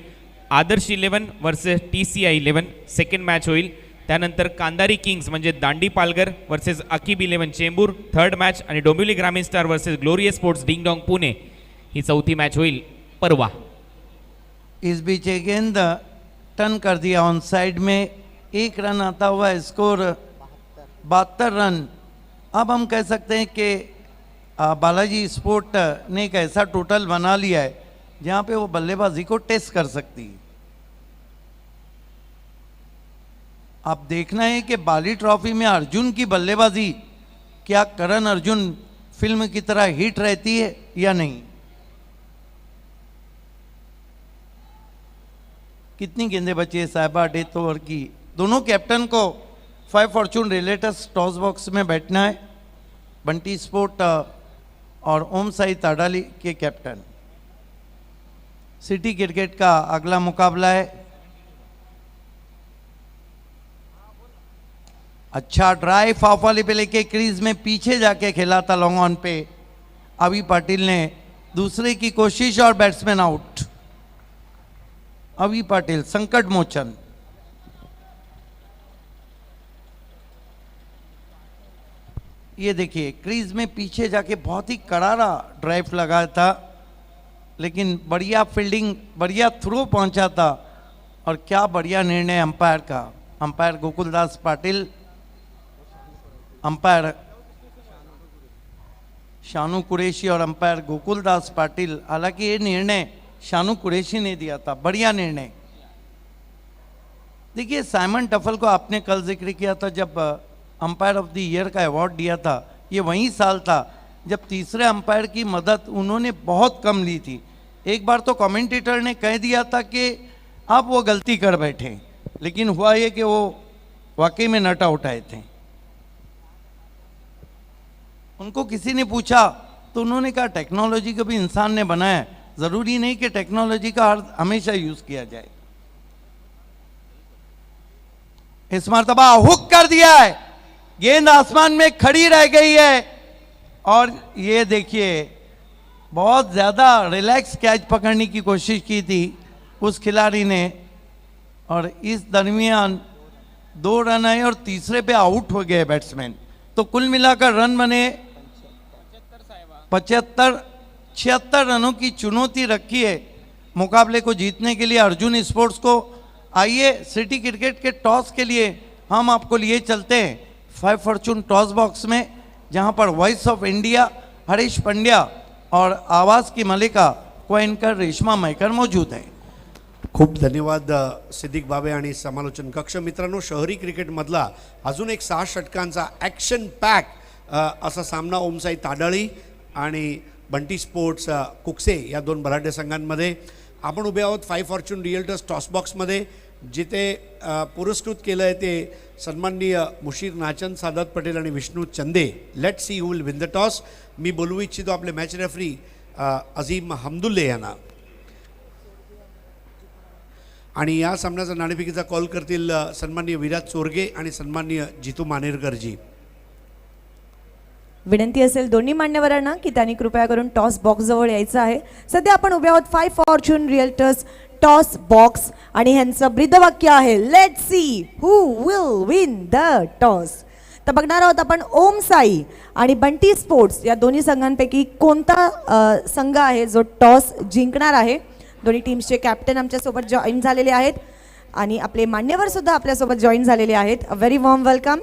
Speaker 7: Adarsh 11 versus TCI 11 second match होईल. त्यानंतर कांदारी किंग्स म्हणजे Dandi Palghar versus Aqib 11 Chembur third match आणि डोंबिवली ग्रामीण स्टार वर्सेस ग्लोरियस स्पोर्ट्स डिंगडोंग पुणे ही चौथी मॅच होईल परवा.
Speaker 6: इस बीच एक गेंद टर्न कर दिया ऑन साइड में, 1 रन आता हुआ, स्कोर 72 रन. अब हम कह सकते हैं कि बालाजी स्पोर्ट ने एक ऐसा टोटल बना लिया है जहाँ पे वो बल्लेबाजी को टेस्ट कर सकती है. अब देखना है कि बाली ट्रॉफी में अर्जुन की बल्लेबाजी क्या करण अर्जुन फिल्म की तरह हिट रहती है या नहीं. कितनी गेंदें बची है साहिबा डेथ ओवर की. दोनों कैप्टन को 5 फॉर्चून रिलेटर्स टॉस बॉक्स में बैठना है. बंटी स्पोर्ट और ओम साई ताडाली के कैप्टन. सिटी क्रिकेट का अगला मुकाबला है. अच्छा ड्राइव ऑफ वाली पे लेके क्रीज में पीछे जाके खेला था लॉन्ग ऑन पे. अभी पाटिल ने दूसरे की कोशिश और बैट्समैन आउट. अभी पाटिल संकट मोचन. ये देखिए क्रीज में पीछे जाके बहुत ही करारा ड्राइव लगा था, लेकिन बढ़िया फील्डिंग, बढ़िया थ्रो पहुंचा था. और क्या बढ़िया निर्णय अंपायर का. अंपायर गोकुलदास पाटिल, अंपायर शानू कुरैशी और अंपायर गोकुलदास पाटिल. हालांकि ये निर्णय शानू कुरैशी ने दिया था, बढ़िया निर्णय. देखिए साइमन टफल को आपने कल जिक्र किया था जब अंपायर ऑफ द ईयर का अवार्ड दिया था. ये वही साल था जब तीसरे अंपायर की मदद उन्होंने बहुत कम ली थी. एक बार तो कमेंटेटर ने कह दिया था कि आप वो गलती कर बैठे, लेकिन हुआ ये कि वो वाकई में नट आउट आए थे. उनको किसी ने पूछा तो उन्होंने कहा टेक्नोलॉजी को भी इंसान ने बनाया, ज़रूरी नहीं कि टेक्नोलॉजी का हमेशा यूज़ किया जाए. इस मर्तबा हुक कर दिया है, गेंद आसमान में खड़ी रह गई है. और ये देखिए बहुत ज़्यादा रिलैक्स कैच पकड़ने की कोशिश की थी उस खिलाड़ी ने, और इस दरमियान 2 रन आए और तीसरे पे आउट हो गए बैट्समैन. तो कुल मिलाकर रन बने 76 रनों की चुनौती रखी है मुकाबले को जीतने के लिए अर्जुन स्पोर्ट्स को. आइए सिटी क्रिकेट के टॉस के लिए हम आपको लिए चलते हैं 5 फॉर्चून टॉस बॉक्स में, जहां पर voice of India Harish Pandya और आवाज़ की मलिका को एंकर रेशमा मैकर मौजूद है.
Speaker 2: खूप धन्यवाद सिद्दीक बाबे आणि समालोचन कक्ष. मित्रांनो, शहरी क्रिकेटमधला अजून एक 6 षटकांचा ॲक्शन पॅक असा सामना ओमसाई ताडळी आणि बंटी स्पोर्ट्स कुकसे या 2 बलाढ्य संघांमध्ये. आपण उभे आहोत 5 फॉर्च्यून रिअल्टर्स टॉसबॉक्समध्ये, जिथे पुरस्कृत केलं आहे ते सन्माननीय मुशीर नाचन, सादात पटेल आणि Vishnu Chande. Let see who will win the toss. मी बोलवू इच्छितो आपले मॅच रेफरी अझीम हमदुल्ले यांना. आणि या सामन्याचा नाणेफेकीचा कॉल करतील सन्माननीय विराज चोरगे आणि सन्माननीय जितू मानेरकरजी.
Speaker 1: विनंती असेल दोन्ही मान्यवरांना की त्यांनी कृपया करून टॉस बॉक्स जवळ यायचं आहे. सध्या आपण उभे आहोत 5 फॉर्च्यून रिअल्टर्स टॉस बॉक्स आणि ह्यांचं ब्रीदवाक्य आहे late see who will win the toss. तर बघणार आहोत आपण ओम साई आणि बंटी स्पोर्ट्स या दोन्ही संघांपैकी कोणता संघ आहे जो टॉस जिंकणार आहे. दोन्ही टीम्सचे कॅप्टन आमच्यासोबत जॉईन झालेले आहेत आणि आपले मान्यवर सुद्धा आपल्यासोबत जॉईन झालेले आहेत. A very warm welcome.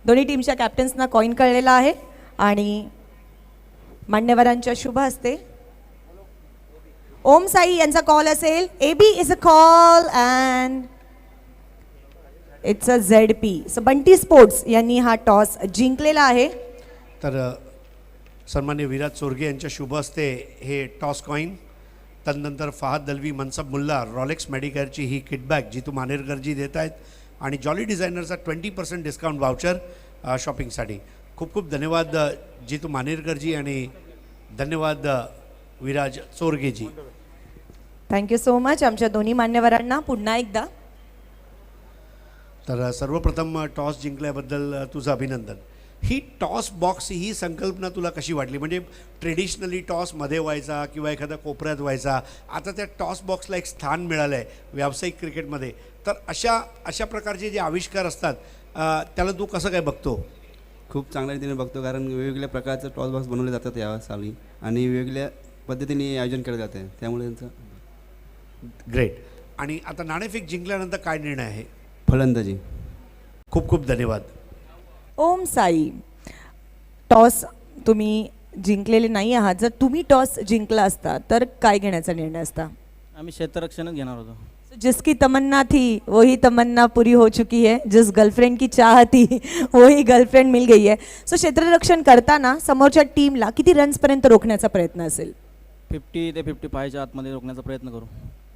Speaker 1: दोन्ही टीमच्या कॅप्टन्सना कॉईन कळलेला आहे आणि मान्यवरांच्या शुभ हस्ते ओम साई यांचा कॉल असेल. AB is a call and it's a ZP. So Bunty sports यांनी हा टॉस जिंकलेला आहे.
Speaker 2: तर सन्माननीय विराज चोरगे यांच्या शुभ हस्ते हे टॉस कॉईन, तदनंतर फहाद दलवी, मनसब मुल्ला, रॉलेक्स मेडिकेअरची ही किटबॅक जितू मानेरकरजी देत आहेत आणि जॉली डिझायनरचा 20% डिस्काउंट वाउचर शॉपिंगसाठी. खूप खूप धन्यवाद जितू मानेरकरजी आणि धन्यवाद विराज चोरगेजी.
Speaker 1: थँक्यू सो मच आमच्या दोन्ही मान्यवरांना पुन्हा एकदा.
Speaker 2: तर सर्वप्रथम टॉस जिंकल्याबद्दल तुझं अभिनंदन. ही टॉस बॉक्स ही संकल्पना तुला कशी वाटली? म्हणजे ट्रेडिशनली टॉस मध्ये व्हायचा किंवा एखाद्या कोपऱ्यात व्हायचा, आता त्या टॉस बॉक्सला एक स्थान मिळालं आहे व्यावसायिक क्रिकेटमध्ये. तर अशा प्रकारचे जे आविष्कार असतात त्याला तू कसं काय बघतो?
Speaker 8: खूप चांगल्या रीतीने बघतो, कारण वेगवेगळ्या प्रकारचं टॉस बॉक्स बनवले जातात या साली आणि वेगवेगळ्या पद्धतीने आयोजन केलं जाते, त्यामुळे त्यांचं
Speaker 2: ग्रेट. आणि आता नाणेफेक जिंकल्यानंतर काय निर्णय आहे?
Speaker 8: फलंदाजी.
Speaker 2: खूप खूप धन्यवाद.
Speaker 1: ओम साई, टॉस तुम्ही जिंकलेले नाही आहात. जर तुम्ही टॉस जिंकला असता तर काय घेण्याचा निर्णय असता?
Speaker 9: आम्ही क्षेत्ररक्षणच घेणार होतो.
Speaker 1: जिसकी तमन्ना थी वही तमन्ना पूरी हो चुकी है. जिस गर्लफ्रेंड की चाह थी वही गर्लफ्रेंड मिल गई है. सो क्षेत्ररक्षण करताना समोरच्या टीमला किती रन्सपर्यंत रोखण्याचा प्रयत्न असेल?
Speaker 9: 50 ते 55च्या आतमध्ये रोखण्याचा प्रयत्न करू.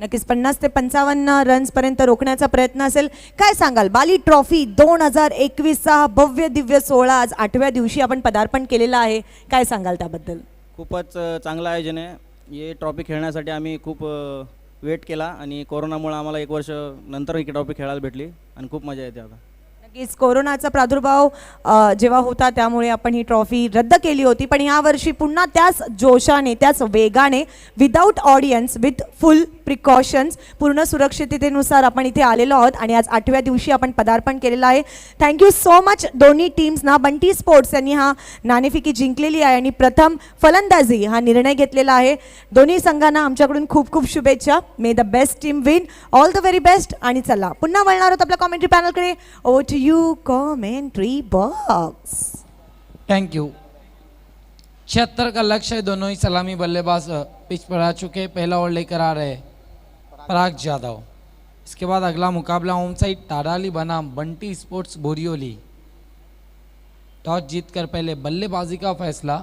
Speaker 1: नक्कीच 50 ते 55 रन्सपर्यंत रोखण्याचा प्रयत्न असेल. काय सांगाल, बाली ट्रॉफी 2021चा भव्य दिव्य सोहळा आज 8व्या दिवशी आपण पदार्पण केलेलं आहे. काय सांगाल त्याबद्दल?
Speaker 9: खूपच चांगलं आयोजन आहे. हे ट्रॉफी खेळण्यासाठी आम्ही खूप वेट केला आणि कोरोनामुळे आम्हाला 1 वर्ष नंतर ही ट्रॉफी खेळायला भेटली आणि खूप मजा येते आता.
Speaker 1: नक्कीच कोरोनाचा प्रादुर्भाव जेव्हा होता त्यामुळे आपण ही ट्रॉफी रद्द केली होती, पण यावर्षी पुन्हा त्याच जोशाने त्याच वेगाने without audience with full precautions पूर्ण सुरक्षिततेनुसार आपण इथे आलेलो आहोत आणि आज 8व्या दिवशी आपण पदार्पण केलेलं आहे. थँक्यू सो मच दोन्ही टीम्सना. बंटी स्पोर्ट्स यांनी हा नाणेफेकी जिंकलेली आहे आणि प्रथम फलंदाजी हा निर्णय घेतलेला आहे. दोन्ही संघांना आमच्याकडून खूप खूप शुभेच्छा. May the best team win. All the very best. आणि चला पुन्हा वळणार आहोत आपल्या कॉमेंट्री पॅनलकडे. Over to you commentary box.
Speaker 5: Thank you. 76 का लक्ष्य है. दोनों ही सलामी बल्लेबाज पिच पर आ चुके. पहला ओवर लेकर आ रहे पराग जाधव. इसके बाद अगला मुकाबला ओम साई ताडाली बनाम बंटी स्पोर्ट्स बोरियोली. टॉस जीतकर पहले बल्लेबाजी का फैसला.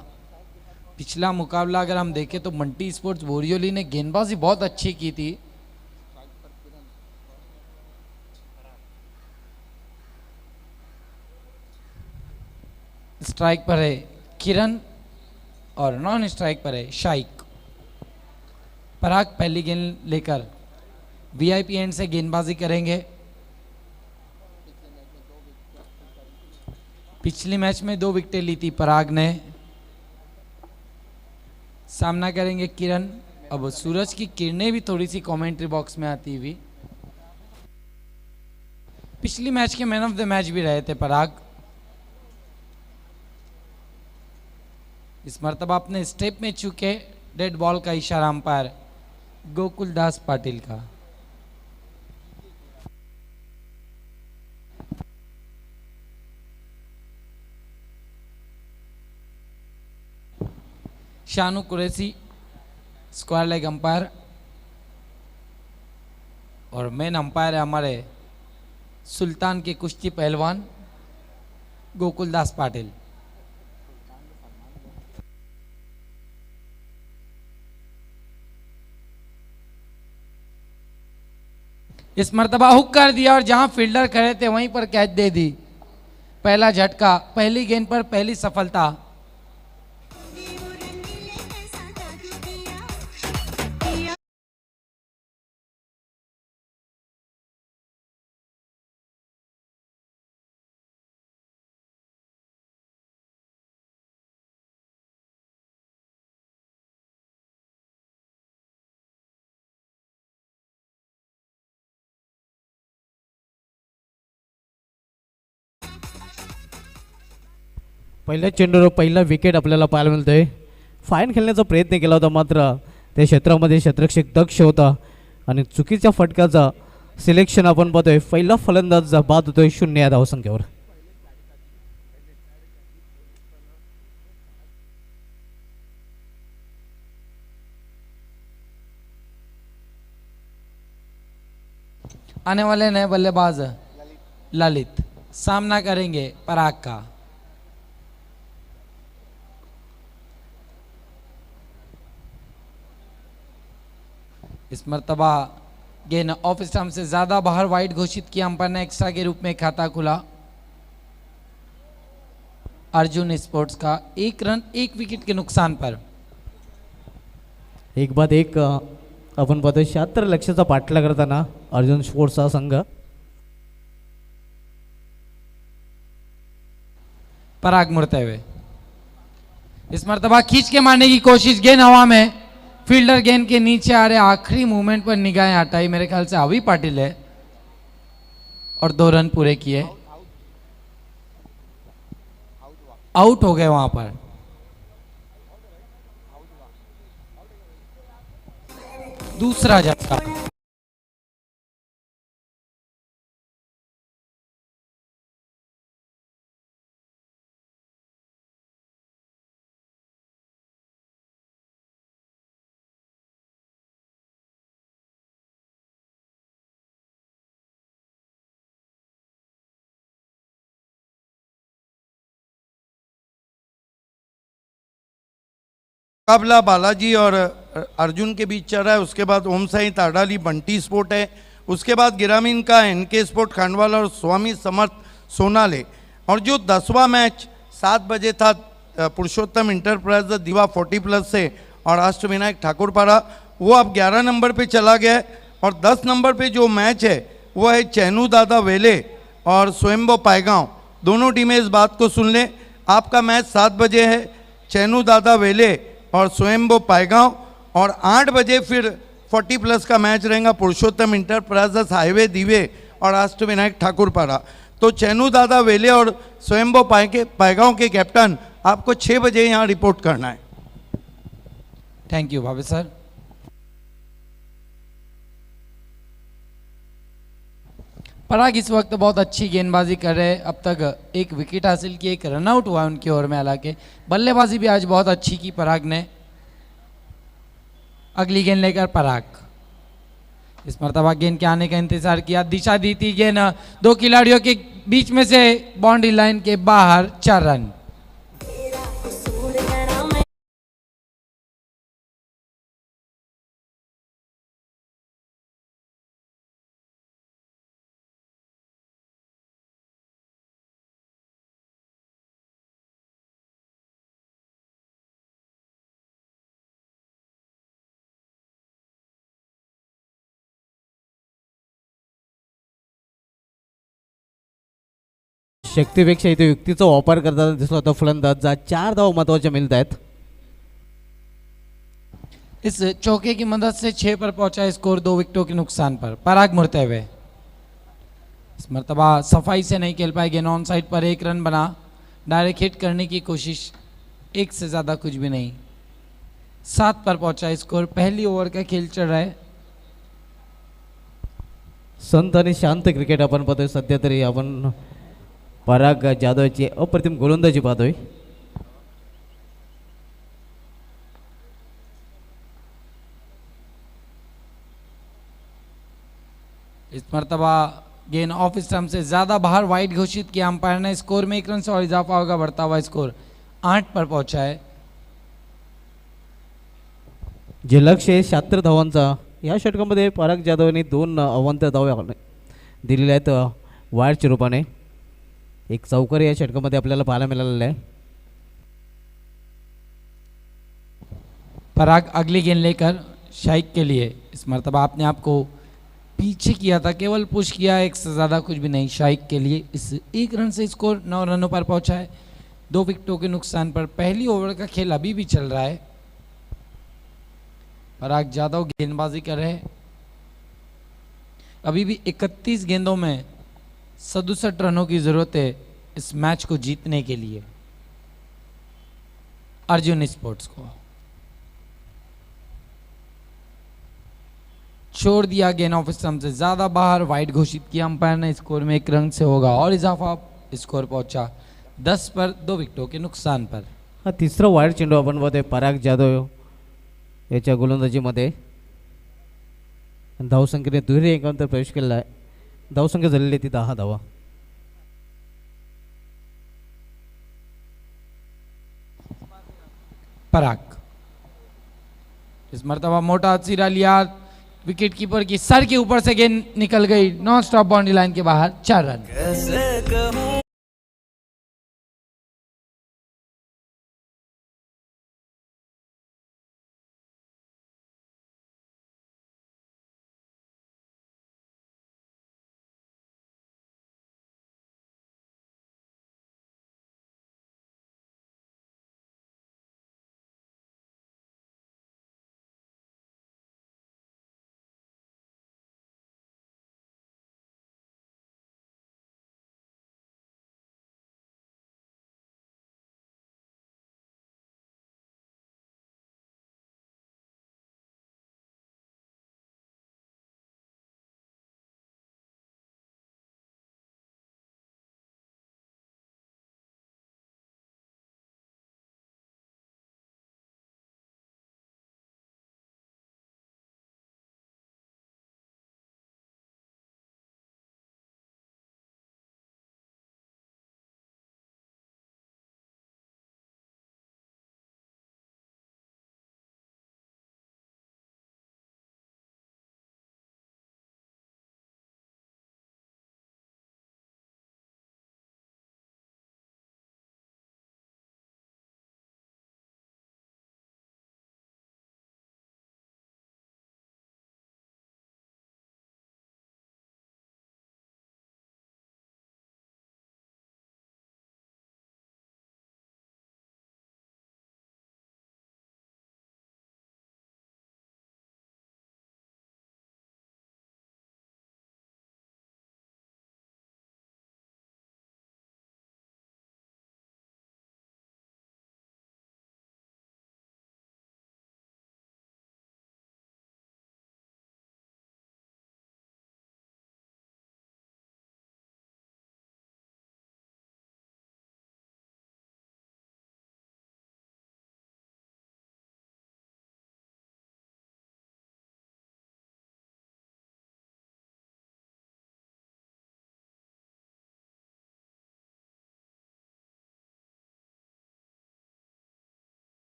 Speaker 5: पिछला मुकाबला अगर हम देखें तो बंटी स्पोर्ट्स बोरियोली ने गेंदबाजी बहुत अच्छी की थी. स्ट्राइक पर है किरण और नॉन स्ट्राइक पर है शाइक. पराग पहली गेंद लेकर वीआईपी एंड से गेंदबाजी करेंगे. पिछली मैच में 2 विकेटें ली थी पराग ने. सामना करेंगे किरण. अब सूरज की किरणें भी थोड़ी सी कमेंट्री बॉक्स में आती हुई. पिछली match K man of the match भी रहे थे पराग. इस मर्तबा अपने स्टेप में चुके डेड बॉल का इशारा अंपायर गोकुलदास पाटिल का. Shanu Qureshi square leg umpire, और मेन अंपायर है हमारे सुल्तान के कुश्ती पहलवान गोकुलदास पाटिल। इस मर्तबा हुक कर दिया और जहां फील्डर खड़े थे वहीं पर कैच दे दी। पहला झटका, पहली गेंद पर पहली सफलता।
Speaker 4: पहिल्या चेंडूवर पहिला विकेट आपल्याला पाहायला मिळतोय. फाईन खेळण्याचा प्रयत्न केला होता, मात्र त्या क्षेत्रामध्ये क्षेत्ररक्षक दक्ष होता आणि चुकीच्या फटकाचा सिलेक्शन आपण पाहतोय. पहिला फलंदाज बाद होतोय 0 या धावसंख्येवर.
Speaker 5: आने वाले नए बल्लेबाज ललित सामना करेंगे पराग का। इस मर्तबा गेंद ऑफ स्टंप से ज्यादा बाहर वाइड घोषित किया, अंपायर ने एक्स्ट्रा के रूप में खाता खुला। अर्जुन स्पोर्ट्स का 1 रन 1 विकेट के नुकसान पर।
Speaker 4: एक बाद एक आपण पाहतोय 76 लक्ष्याचा पाठला करताना अर्जुन स्पोर्ट्सचा संघ.
Speaker 5: पराग मुड़ते हुए इस मर्तबा खींच के मारने की कोशिश, गेंद हवा में, फील्डर गेंद के नीचे आ रहे, आखिरी मूवमेंट पर निगाहें हटाई, मेरे ख्याल से अभी पाटिल है, और 2 रन पूरे किए, आउट हो गए वहां पर। दूसरा झटका,
Speaker 6: मुकाबला बालाजी और अर्जुन के बीच चल रहा है। उसके बाद ओम साई ताडाली बंटी स्पोर्ट है। उसके बाद गिरामीन का एनके स्पोर्ट खांडवाला और स्वामी समर्थ सोनाले। और जो 10वां मैच 7 बजे था पुरुषोत्तम इंटरप्राइज दीवा 40+ से और अष्टविनायक ठाकुरपाड़ा, वो अब 11 नंबर पे चला गया है। और 10 नंबर पे जो मैच है वो है चैनू दादा वेले और स्वयंभो पायगांव। दोनों टीमें इस बात को सुन लें, आपका मैच 7 बजे है चैनू दादा वेले और स्वयंभो पायगांव, और 8 बजे फिर 40+ का मैच रहेगा पुरुषोत्तम इंटरप्राइजेस हाईवे दीवे और अष्टविनायक ठाकुरपाड़ा। तो चैनू दादा वेले और स्वयंभो पायगांव के कैप्टन आपको 6 बजे यहाँ रिपोर्ट करना है।
Speaker 5: Thank you Bhave sir. Parag इस वक्त बहुत अच्छी गेंदबाजी कर रहे हैं, अब तक 1 विकेट हासिल की, 1 रनआउट हुआ उनकी ओर में। हालांकि बल्लेबाजी भी आज बहुत अच्छी की पराग ने। अगली गेंद लेकर पराग, इस मर्तबा गेंद के आने का इंतजार किया, दिशा दी थी, गेंद 2 खिलाड़ियों के बीच में से बाउंड्री लाइन के बाहर, 4 रन।
Speaker 4: शक्तीपेक्षा इथे युक्तीचा वापर करताना दिसला होता फलंदाज. 4 धावा महत्वाच्या मिळत आहेत.
Speaker 5: इस चौके की मदद से 6 पर पहुंचा स्कोर 2 विकेटों के नुकसान पर। पराग मुड़ते हुए इस मर्तबा सफाई से नहीं खेल पाए, गेंद ऑन साइड पर 1 रन बना, डायरेक्ट हिट करने की कोशिश, 1 से ज्यादा कुछ भी नहीं। 7 पर पहुंचा स्कोर। पहली ओवर का खेल चल रहा है।
Speaker 4: संत आणि शांत क्रिकेट आपण पाहतोय. सध्या तरी आपण पराग जाधवची अप्रतिम गोलंदाजी पाहतोय.
Speaker 5: इस मरतबा गेंद ऑफ स्टंप से ज़्यादा बाहर वाइड घोषित किया अंपायर ने। स्कोर में 1 रन से और इजाफा होगा, बढ़ता हुआ स्कोर 8 पर पहुंचा है।
Speaker 4: जे लक्ष्य आहे 76 धावांचा, या षटकामध्ये पराग जाधव यांनी 2 अवांतर धावा दिलेल्या आहेत वायरच्या रूपाने. एक चौकार या षटकामध्ये आपल्याला पाहायला मिळालेला आहे.
Speaker 5: पराग अगली गेंद लेकर शाइक के लिए। इस मरतबा आपने आपको पीछे किया था, केवल पुश किया, एक से ज़्यादा कुछ भी नहीं। शाइक के लिए इस 1 रन से स्कोर 9 रनों पर पहुंचा है, 2 विकेटों के नुकसान पर। पहली ओवर का खेल अभी भी चल रहा है। पराग जाधव गेंदबाजी कर रहे हैं। अभी भी 31 गेंदों में 67 रनों की जरूरत है इस मैच को जीतने के लिए अर्जुन स्पोर्ट्स को। छोड़ दिया गेंद ऑफ स्टंप से ज्यादा बाहर, वाइड घोषित किया अंपायर ने। स्कोर में 1 रन से होगा और इजाफा, स्कोर पहुंचा 10 पर, 2 विकेटों के नुकसान पर।
Speaker 4: हा तिसरा वाईड चेंडू आपण बघतोय पराग जाधव याच्या गोलंदाजीमध्ये. धावसंख्येने दुहेरी एकांतर प्रवेश केलेला आहे. धावसंख्या झालेली ती 10 धावा.
Speaker 5: पराग इस मरतबा मोटा चिरा लिया, विकेट कीपर की सर के ऊपर से गेंद निकल गई, नॉन स्टॉप बाउंड्री लाइन के बाहर, 4 रन।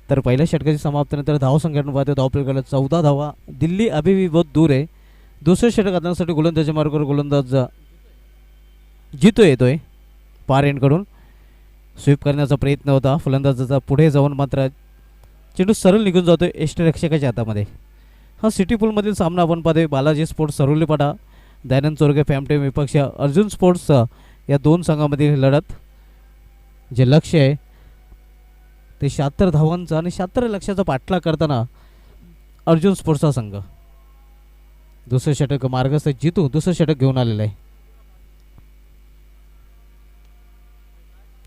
Speaker 4: तर पहिल्या षटकाची समाप्तीनंतर धावसंख्येने पाहतो धावफलकाला 14 धावा. दिल्ली अभी भी बहुत दूर आहे. दुसरे षटक हाताळण्यासाठी गोलंदाजी मार्गावर गोलंदाज जितो येतोय पार एंडकडून. स्वीप करण्याचा प्रयत्न होता फलंदाजाचा, पुढे जाऊन मात्र चेंडू सरळ निघून जातोय यष्टिरक्षकाच्या हातामध्ये. हा सिटी पूलमधील सामना आपण पाहतोय. बालाजी स्पोर्ट्स सरोलीपाडा, दयानंद चोरगे फॅमटेम विपक्ष अर्जुन स्पोर्ट्स या 2 संघामधील लढत. जे लक्ष्य आहे ते 76 धावांचा आणि 76 लक्ष्याचा पाठलाग करताना अर्जुन स्पोर्ट्सचा संघ. दुसरे षटक मार्गस्थ जितू दुसरं षटक घेऊन आलेलं आहे.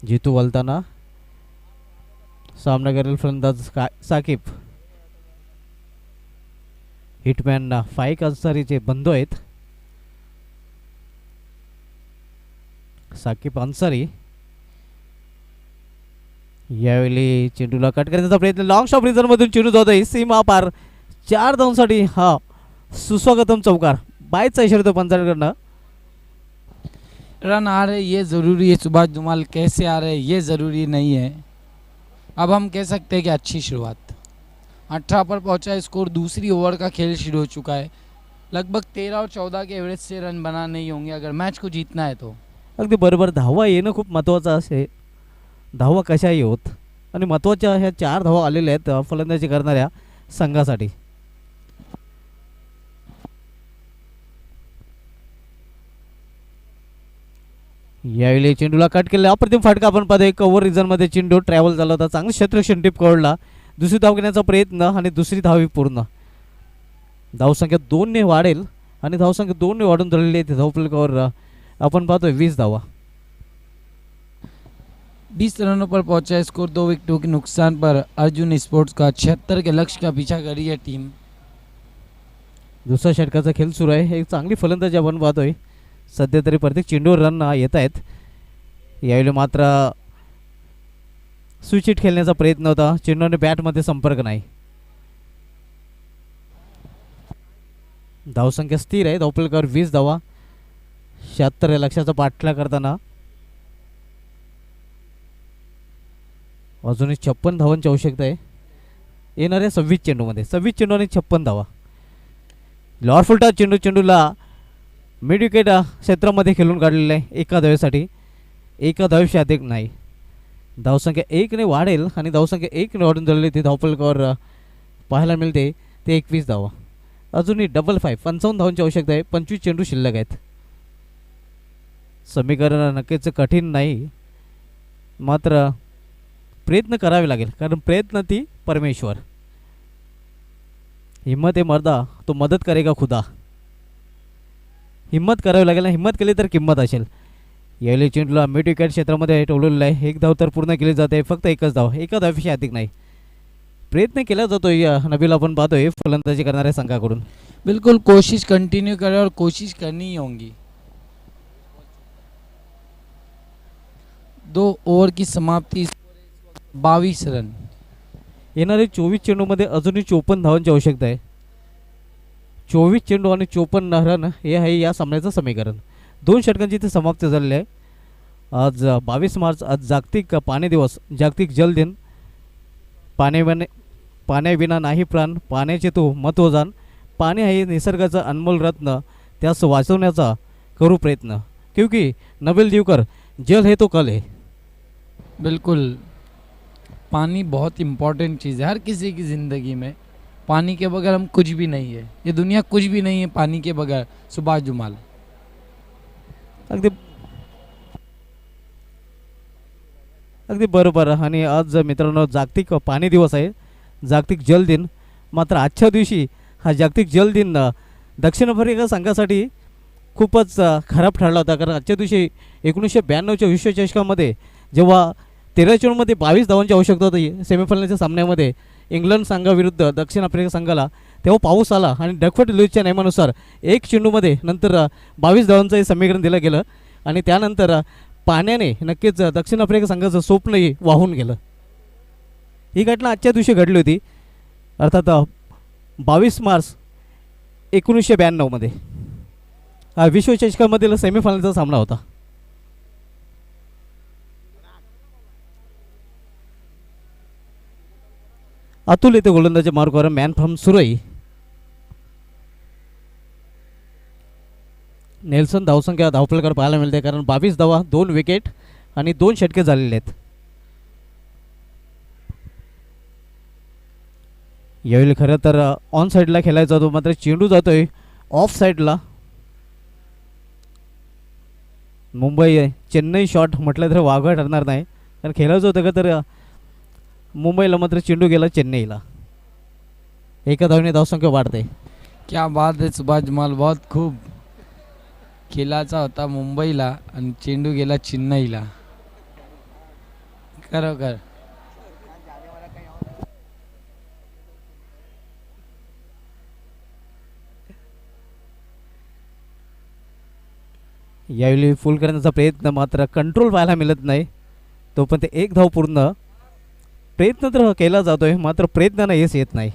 Speaker 4: जितू वलताना सामना करेल फलंदाज साकिब. हिटमॅन फाईक अन्सारीचे बंधू आहेत. साकिब अन्सारी यावेळी चेंडूला कट करण्याचा प्रयत्न, लॉंग शॉट रिझनमधून चेंडू जातोय सीमा पार, 4 धावांसाठी हा सुस्वागतम चौकार. बायचा इशारा तो पंचांकडनं.
Speaker 5: रन आ रहे ये ज़रूरी है, सुभाष जुमाल कैसे आ रहे ये ज़रूरी नहीं है. अब हम कह सकते हैं कि अच्छी शुरुआत. 18 पर पहुंचा है स्कोर. दूसरी ओवर का खेल शुरू हो चुका है. लगभग 13 और 14 के एवरेज से रन बना नहीं होंगे अगर मैच को जीतना है तो.
Speaker 4: अगदी बरोबर. धावा येणं खूप महत्त्वाचं असे. धावा कशाही होत आणि महत्त्वाच्या ह्या 4 धावा आलेल्या आहेत फलंदाजी करणाऱ्या संघासाठी. यावेळी चेंडूला कट केला. अप्रतिम फटका आपण पाहतोय. कव्हर रिझनमध्ये चेंडू ट्रॅव्हल झाला होता. चांगलं क्षेत्ररक्षण टिप कळला. दुसरी धाव घेण्याचा प्रयत्न आणि दुसरी धाव पूर्ण. धावसंख्या 2ने वाढेल आणि धावसंख्या 2ने वाढून झालेली आहे. धावफलकावर आपण पाहतोय 20 धावा.
Speaker 5: 20 रनों पर पहुंचा है स्कोर. 2 विकेटों के नुकसान पर अर्जुन स्पोर्ट्स का 76 के लक्ष्य का पीछा कर रही है टीम.
Speaker 4: दुसऱ्या षटकाचा खेळ सुरू आहे. एक चांगली फलंदाजी आपण पाहतोय. सध्या तरी प्रत्येक चेंडूवर रन येत आहेत. यावेळी मात्र स्विच हिट खेळण्याचा प्रयत्न होता. चेंडूने बॅटमध्ये संपर्क नाही. धावसंख्या स्थिर आहे. धावफलकावर 20 धावा. 76 या लक्ष्याचा पाठलाग करताना अजूनही 56 धावांची आवश्यकता आहे येणाऱ्या 26 चेंडूमध्ये. 26 चेंडू आणि 56 धावा. लॉर फुलटा चेंडूला मिड विकेट क्षेत्रामध्ये खेळून काढलेलं आहे एका धावेसाठी. एका धावेशी अधिक नाही. धावसंख्या 1ने वाढेल आणि धावसंख्या 1ने वाढून झालेली ती धावफलकावर पाहायला मिळते ते 21 धावा. अजूनही डबल 5 55 धावांची आवश्यकता आहे. 25 चेंडू शिल्लक आहेत. समीकरण नक्कीच कठीण नाही, मात्र प्रयत्न करावे लागेल, कारण प्रयत्न ती परमेश्वर. हिम्मत आहे मर्दा तो मदत करेगा खुदा. हिम्मत करावी लागेल ना. हिम्मत केली तर किंमत असेल. यावेळी चेंडूला मिड विकेट क्षेत्रामध्ये ठेवलेलं आहे. एक धाव तर पूर्ण केली जाते. फक्त एकच धाव. एका धावेशी अधिक नाही. प्रयत्न केला जातोय नबील आपण पाहतोय फलंदाजी करणाऱ्या संघाकडून.
Speaker 5: बिल्कुल कोशिश कंटिन्यू करें और कोशिश करनी ही होगी. 2 ओवर की समाप्ति 22 रन.
Speaker 4: येणारे 24 चेंडूमध्ये अजूनही 54 धावांची आवश्यकता आहे. 24 चेंडू आणि 54 रन हे आहे या सामन्याचं समीकरण. 2 षटकांची इथे समाप्ती झालेली आहे. आज 22 मार्च आज जागतिक पाणी दिवस, जागतिक जल दिन. पाण्याविना नाही प्राण, पाण्याचे तो महत्त्व जाण. पाणी आहे निसर्गाचं अनमोल रत्न, त्यास वाचवण्याचा करू प्रयत्न. क्योंकि नबील दीवकर जल है तो कल है.
Speaker 5: बिल्कुल पानी बहुत इम्पोर्टेंट चीज़ है हर किसी की ज़िंदगी में. पानी के बगैर हम कुछ भी नहीं है. ये दुनिया कुछ भी नहीं है पानी के बगैर. सुभाष जुमाल.
Speaker 4: अगदी अगदी बरोबर. आणि आज मित्रांनो जागतिक पाणी दिवस आहे, जागतिक जल दिन. मात्र आजच्या दिवशी हा जागतिक जल दिन दक्षिण आफ्रिका संघासाठी खूपच खराब ठरला होता, कारण आजच्या दिवशी 1992च्या विश्वचषकामध्ये जेव्हा 13 चेंडूमध्ये 22 धावांची आवश्यकता होती सेमीफायनलच्या सामन्यामध्ये इंग्लंड संघाविरुद्ध दक्षिण आफ्रिका संघाला, तेव्हा पाऊस आला आणि डकफर्ट लुईसच्या नियमानुसार 1 चेंडूमध्ये नंतर 22 धावांचं हे समीकरण दिलं गेलं आणि त्यानंतर पाण्याने नक्कीच दक्षिण आफ्रिका संघाचं स्वप्नही वाहून गेलं. ही घटना आजच्या दिवशी घडली होती, अर्थात 22 मार्च 1992मध्ये. हा विश्वचषकामधील सेमीफायनलचा सामना होता. अतुल येथे गोलंदाजी मार्गावर मॅन फ्रॉम सुरई. नेल्सन धावसंख्या धावफलकावर पाहायला मिळते, कारण 22 धावा 2 विकेट आणि 2 षटके झालेले आहेत. यावेळी खरं तर ऑन साईडला खेळायचा होतो, मात्र चेंडू जातोय ऑफ साईडला. मुंबई चेन्नई शॉट म्हटलं तर वाघा ठरणार नाही, कारण खेळायचं होतं का तर मुंबईला, मात्र चेंडू गेला चेन्नईला. एका धावने धावसंख्या वाढते.
Speaker 5: क्या बात है सुभाष जुमाल. बहुत खूब. खेळाचा होता मुंबईला आणि चेंडू गेला चेन्नईला. खरोखर
Speaker 4: यावेळी फुल करण्याचा प्रयत्न, मात्र कंट्रोल पाहायला मिळत नाही. तो पण ते 1 धाव पूर्ण. प्रयत्न तर केला जातोय, मात्र प्रयत्नानं यश येत नाही.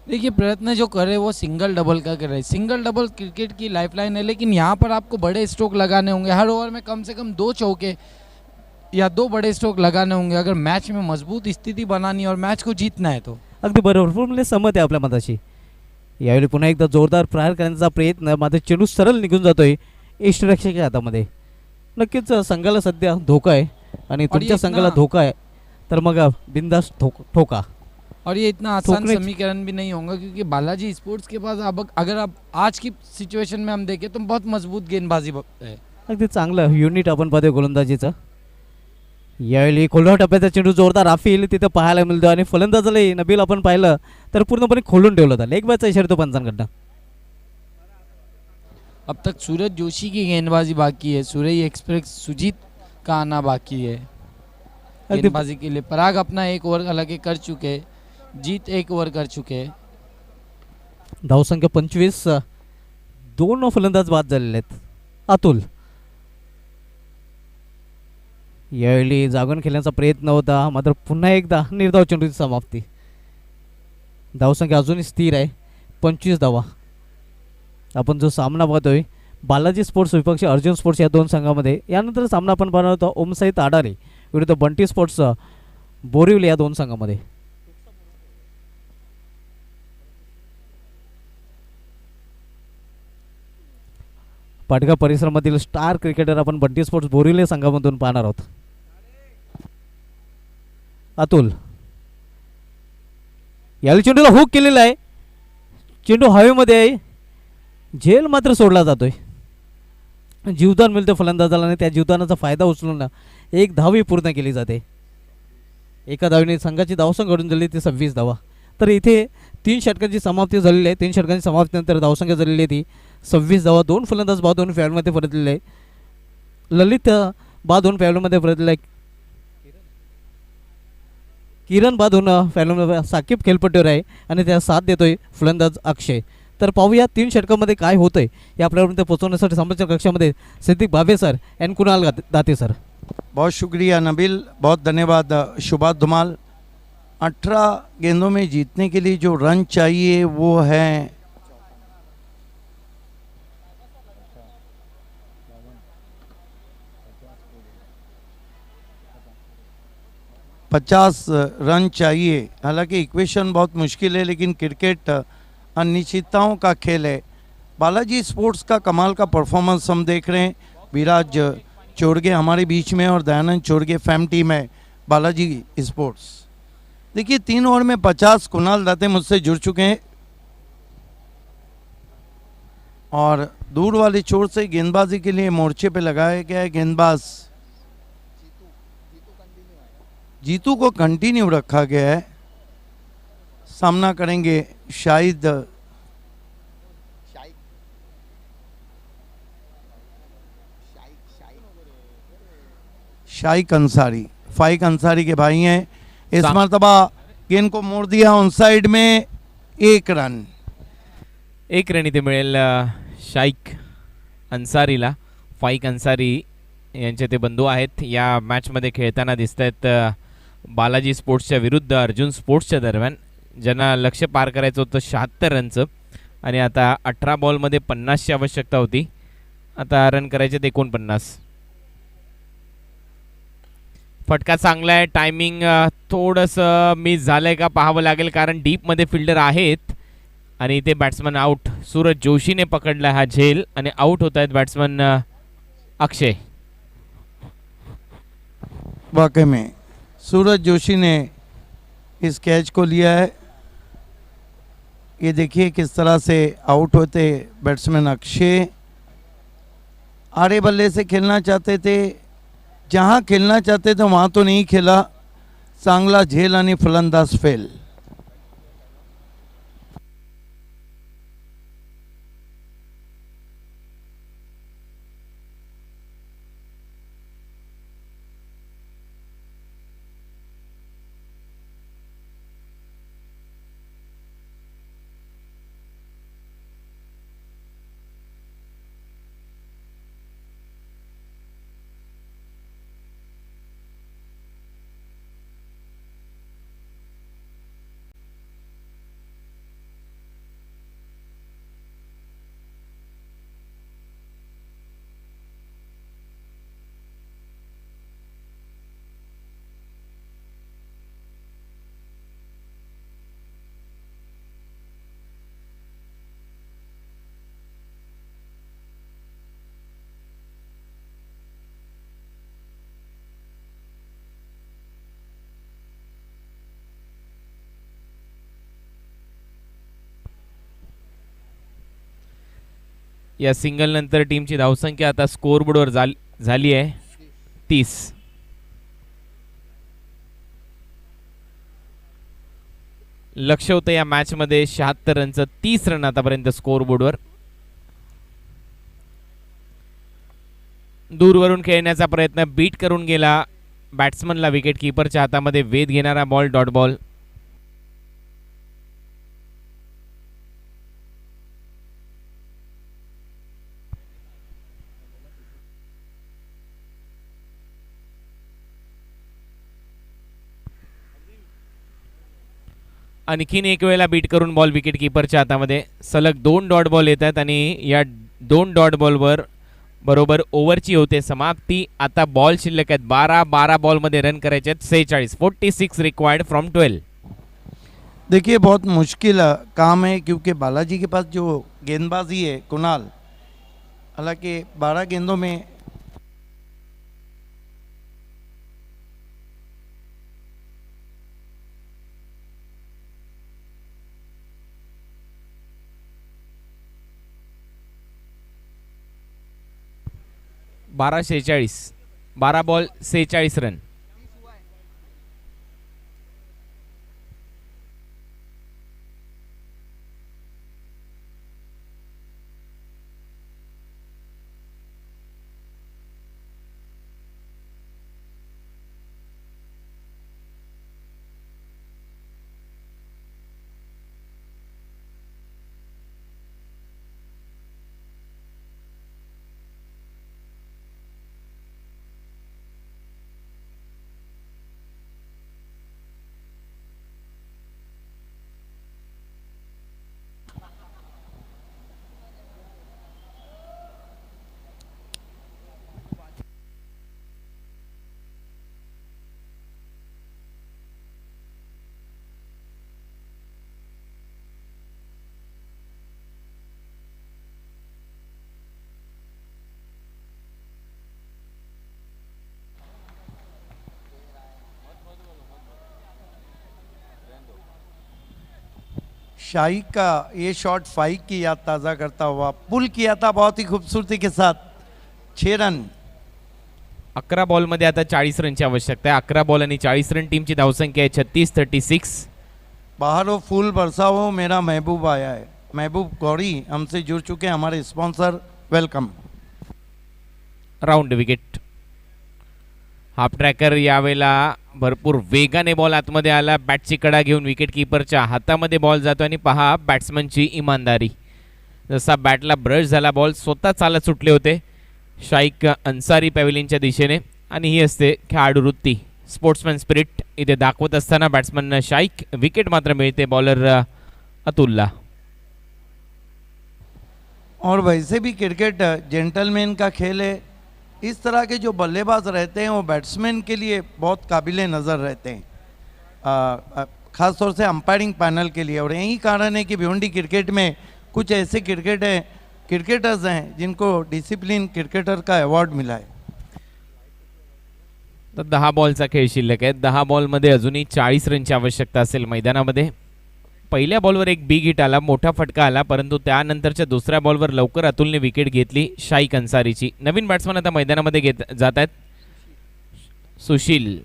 Speaker 5: देखिए प्रयत्न जो कर रहे हैं वो सिंगल डबल का कर रहे हैं। सिंगल डबल क्रिकेट की लाइफलाइन है, लेकिन यहाँ पर आपको बड़े स्ट्रोक लगाने होंगे। हर ओवर में कम से कम 2 चौके या 2 बड़े स्ट्रोक लगाने होंगे अगर मैच में मजबूत स्थिति बनानी और मैच को जीतना है तो।
Speaker 4: अगदी बरोबर म्हणजे सहमत आहे आपल्या मताशी. यावेळी पुन्हा एकदा जोरदार प्रहार करण्याचा प्रयत्न, मात्र चेंडू सरळ निघून जातोय इष्टरक्षकाच्या हातामध्ये. नक्कीच संघाला सध्या धोका आहे आणि तुमच्या
Speaker 5: इतना-
Speaker 4: संघाला धोका आहे तर मग बिंदास ठोका.
Speaker 5: और ये इतना आसान
Speaker 4: ठोकने-
Speaker 5: समीकरण भी नहीं होगा, क्योंकि बालाजी स्पोर्ट्स के पास अब अगर आप आज की सिचुएशन में हम देखें तो बहुत मजबूत गेंदबाजी है।
Speaker 4: अगदी चांगलं युनिट आपण पाहतोय गोलंदाजीचं. यावेळी खोलवा टप्प्याचा चेंडू जोरदार राफील तिथं पाहायला मिळतो आणि फलंदाजालाही नबील आपण पाहिलं तर पूर्णपणे खोलून ठेवलं होतं. लेग बॅटचा इशारा तो पंचांकडनं.
Speaker 5: अब तक सूरज जोशी की गेंदबाजी बाकी है, सूरज एक्सप्रेस सुजीत का आना बाकी है गेंदबाजी के लिए। पराग अपना 1 ओवर हालांकि कर चुके, जीत 1 ओवर कर चुके।
Speaker 4: धावसंख्या 25. 2 फलंदाज बाद झालेले आहेत. अतुल यावेळी जागून खेळण्याचा प्रयत्न होता, मात्र पुन्हा एकदा निर्धाव चेंडूची समाप्ती. धावसंख्या अजूनही स्थिर आहे 25 धावा. आपण जो सामना पाहतोय बालाजी स्पोर्ट्स विपक्ष अर्जुन स्पोर्ट्स या 2 संघामध्ये. यानंतर सामना आपण पाहणार होता ओमसाई ताडारे विरुद्ध बंटी स्पोर्ट्स बोरिवली या 2 संघामध्ये. पाटगा परिसरामधील स्टार क्रिकेटर आपण बंटी स्पोर्ट्स बोरिवली संघामधून पाहणार आहोत. अतुल यावेळी चेंडूला हुक केलेला आहे. चेंडू हवेमध्ये आहे, झेल मात्र सोडला जातोय. जीवदान मिळतं फलंदाजाला आणि त्या जीवदानाचा फायदा उचलून 1 धावी पूर्ण केली जाते. एका धावीने संघाची धावसंख्या घडून झाली ती 26 धावा. तर इथे 3 षटकांची समाप्ती झालेली आहे. 3 षटकांची समाप्तीनंतर धावसंख्या झालेली आहे ती 26 धावा. 2 फलंदाज बाद 2 फॅलमध्ये परतलेले आहे. ललित बाद 2 फॅलमध्ये परतलेला आहे. किरण बाद 2 फॅलमध्ये साकीब खेळपट्टीवर आहे आणि त्याला साथ देतोय फलंदाज अक्षय. तर पाहूया 3 षटकामध्ये काय होतंय हे आपल्यापर्यंत पोहोचवण्यासाठी समोरच्या कक्षामध्ये Siddiq Bhabe sir and Kunal Date sir.
Speaker 6: बहुत शुक्रिया नबील, बहुत धन्यवाद शुभात धुमाल। 18 गेंदों में जीतने के लिए जो रन चाहिए वो है 50 रन चाहिए। हालांकि इक्वेशन बहुत मुश्किल है, लेकिन क्रिकेट अनिश्चितताओं का खेल है। बालाजी स्पोर्ट्स का कमाल का परफॉर्मेंस हम देख रहे हैं। विराज चोरगे हमारे बीच में और दयानंद चोरगे फैम टीम है बालाजी स्पोर्ट्स। देखिए 3 ओवर में 50 कुणाल दाते मुझसे जुड़ चुके हैं और दूर वाले छोर से गेंदबाजी के लिए मोर्चे पे लगाया गया है गेंदबाज जीतू को कंटिन्यू रखा गया है। सामना करेंगे शाहिद शाइक अंसारी, फाइक अंसारी के भाई हैं। इस मरतबा गेंद को मोड़ दिया ऑन साइड में, 1 रन।
Speaker 7: 1 रन इथे मिळेल शाईक अन्सारीला. फाईक अन्सारी यांचे ते बंधू आहेत. या मॅचमध्ये खेळताना दिसत आहेत बालाजी स्पोर्ट्सच्या विरुद्ध अर्जुन स्पोर्ट्सच्या दरम्यान, ज्यांना लक्ष्य पार करायचं होतं 76 रनचं आणि आता 18 बॉलमध्ये 50ची आवश्यकता होती. आता रन करायचे 49. फटका चांगला आहे. टायमिंग थोडंसं मिस झालंय का पाहावं लागेल, कारण डीपमध्ये फिल्डर आहेत आणि इथे बॅट्समन आउट. सूरज जोशीने पकडला हा झेल आणि आउट होत आहेत बॅट्समन अक्षय.
Speaker 6: वाकई में सूरज जोशी ने इस कैच को लिया है। ये देखिए किस तरह से आउट होते बैट्समैन अक्षय। आड़े बल्ले से खेलना चाहते थे, जहां खेलना चाहते थे वहां तो नहीं खेला। चांगला झेल आणि फलंदाज फेल।
Speaker 7: या सिंगल नंतर टीमची धावसंख्या आता स्कोअरबोर्डवर झाली आहे 30. लक्ष होतं या मॅचमध्ये 76 रनचं, 30 रन आतापर्यंत स्कोअरबोर्डवर. दूरवरून खेळण्याचा प्रयत्न, बीट करून गेला बॅट्समनला विकेट किपरच्या हातामध्ये. वेध घेणारा बॉल, डॉट बॉल. आणखीन एक वेळेला बीट करून बॉल विकेट किपरच्या हातामध्ये. सलग 2 डॉट बॉल येत आहेत आणि या 2 डॉट बॉलवर बरोबर ओव्हरची होते समाप्ती. आता बॉल शिल्लक आहेत 12 बॉलमध्ये रन करायचे आहेत 46. 46 रिक्वायर्ड फ्रॉम 12.
Speaker 6: देखिए बहुत मुश्किल काम है क्योंकि बालाजी के पास जो गेंदबाजी है कुणाल, हालांकि 12 गेंदों में
Speaker 7: बारा 12 बॉल 46 रन.
Speaker 6: शाही का ये शॉट 5 की याद ताज़ा करता हुआ पुल किया था बहुत ही खूबसूरती के साथ. 6 रन.
Speaker 7: 11 बॉलमध्ये आता 40 रनची आवश्यकता आहे. 11 बॉल आणि 40 रन. टीमची धावसंख्या आहे 36. 36.
Speaker 6: बाहर हो फूल बरसा हो, मेरा महबूब आया है. महबूब गौरी हमसे जुड़ चुके हैं, हमारे sponsor. Welcome.
Speaker 7: Round wicket. Half tracker यावेळेला भरपूर वेगाने बॉल आतमध्ये आला. बॅटची कडा घेऊन विकेट किपरच्या हातामध्ये बॉल जातो आणि पहा बॅट्समनची इमानदारी. जसा बॅटला ब्रश झाला बॉल स्वतः चालत सुटले होते शाईक अन्सारी पॅव्हिलियनच्या दिशेने. आणि ही असते खेळाडू वृत्ती, स्पोर्ट्समॅन स्पिरिट इथे दाखवत असताना बॅट्समन शाईक. विकेट मात्र मिळते बॉलर अतुलला.
Speaker 6: और वैसे भी क्रिकेट जेंटलमैन का खेल है. इस तरह के जो बल्लेबाज रहते हैं वो बैट्समैन के लिए बहुत काबिल नज़र रहते हैं, ख़ास तौर से अंपायरिंग पैनल के लिए. और यही कारण है कि भिवंडी क्रिकेट में कुछ ऐसे क्रिकेटर्स हैं जिनको डिसिप्लिन क्रिकेटर का अवॉर्ड मिला है.
Speaker 7: तर 10 बॉलचा खेळ शिल्लक आहे. 10 बॉलमध्ये अजूनही 40 रनची आवश्यकता असेल मैदानामध्ये. पहिल्या बॉलवर एक बिग हिट आला, मोठा फटका आला, परंतु त्यानंतरच्या दुसऱ्या बॉलवर लवकर अतुलने विकेट घेतली शाईक अन्सारीची. नवीन बॅट्समन आता मैदानामध्ये जात आहेत. सुशील.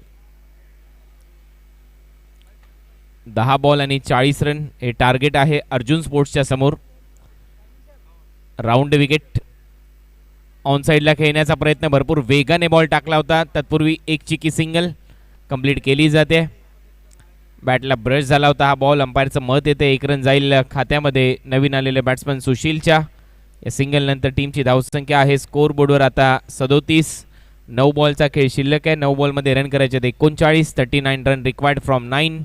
Speaker 7: 10 बॉल आणि 40 रन हे टार्गेट आहे अर्जुन स्पोर्ट्सच्या समोर. Round wicket. ऑन साईडला खेळण्याचा प्रयत्न, भरपूर वेगाने बॉल टाकला होता, तत्पूर्वी एक चिकी सिंगल कंप्लीट केली जाते. बॅटला ब्रश झाला होता हा बॉल. अंपायरचं मत येते 1 रन जाईल खात्यामध्ये नवीन आलेले बॅट्समन सुशीलच्या. या सिंगल नंतर टीमची धावसंख्या आहे स्कोअर बोर्डवर आता 37. 9 बॉलचा खेळ शिल्लक आहे. 9 बॉलमध्ये रन करायचे आहेत 39. 39 रन रिक्वायर्ड फ्रॉम 9.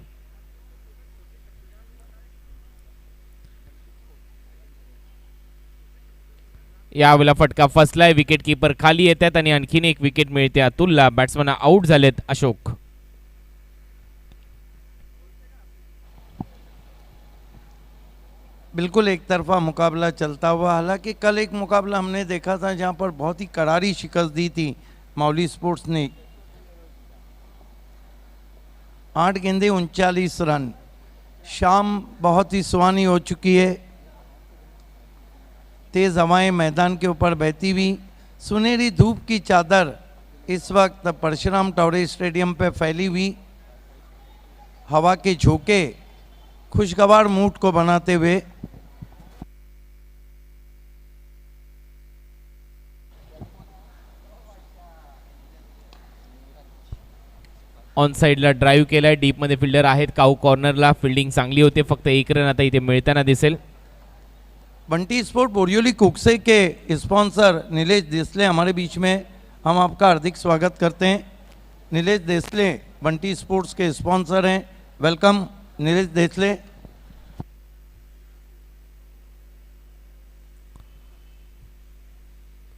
Speaker 7: यावेळेला फटका फसलाय. विकेट किपर खाली येतात आणि आणखीन एक विकेट मिळते अतुलला. बॅट्समन आउट झालेत अशोक.
Speaker 6: बिल्कुल एक तरफा मुकाबला चलता हुआ. हालांकि कल एक मुकाबला हमने देखा था जहां पर बहुत ही करारी शिकस्त दी थी मौली स्पोर्ट्स ने. 8 गेंदे 39 रन. शाम बहुत ही सुहानी हो चुकी है. तेज़ हवाएं मैदान के ऊपर बहती हुई, सुनहरी धूप की चादर इस वक्त परशुराम टॉवरे स्टेडियम पे फैली हुई, हवा के झोंके खुशगवार मूड को बनाते हुए
Speaker 7: ऑन साईडला ड्राईव्ह केलाय, डीपमध्ये फिल्डर आहेत, काऊ कॉर्नरला फिल्डिंग चांगली होते, फक्त एक रन आता इथे मिळताना दिसेल.
Speaker 6: बंटी स्पोर्ट बोरियोली कुकसे के स्पॉन्सर नीलेश देसले हमारे बीच में, हम आपका हार्दिक स्वागत करते हैं. नीलेश देसले बंटी स्पोर्ट्स के स्पॉन्सर हैं. वेलकम नीलेश देसले.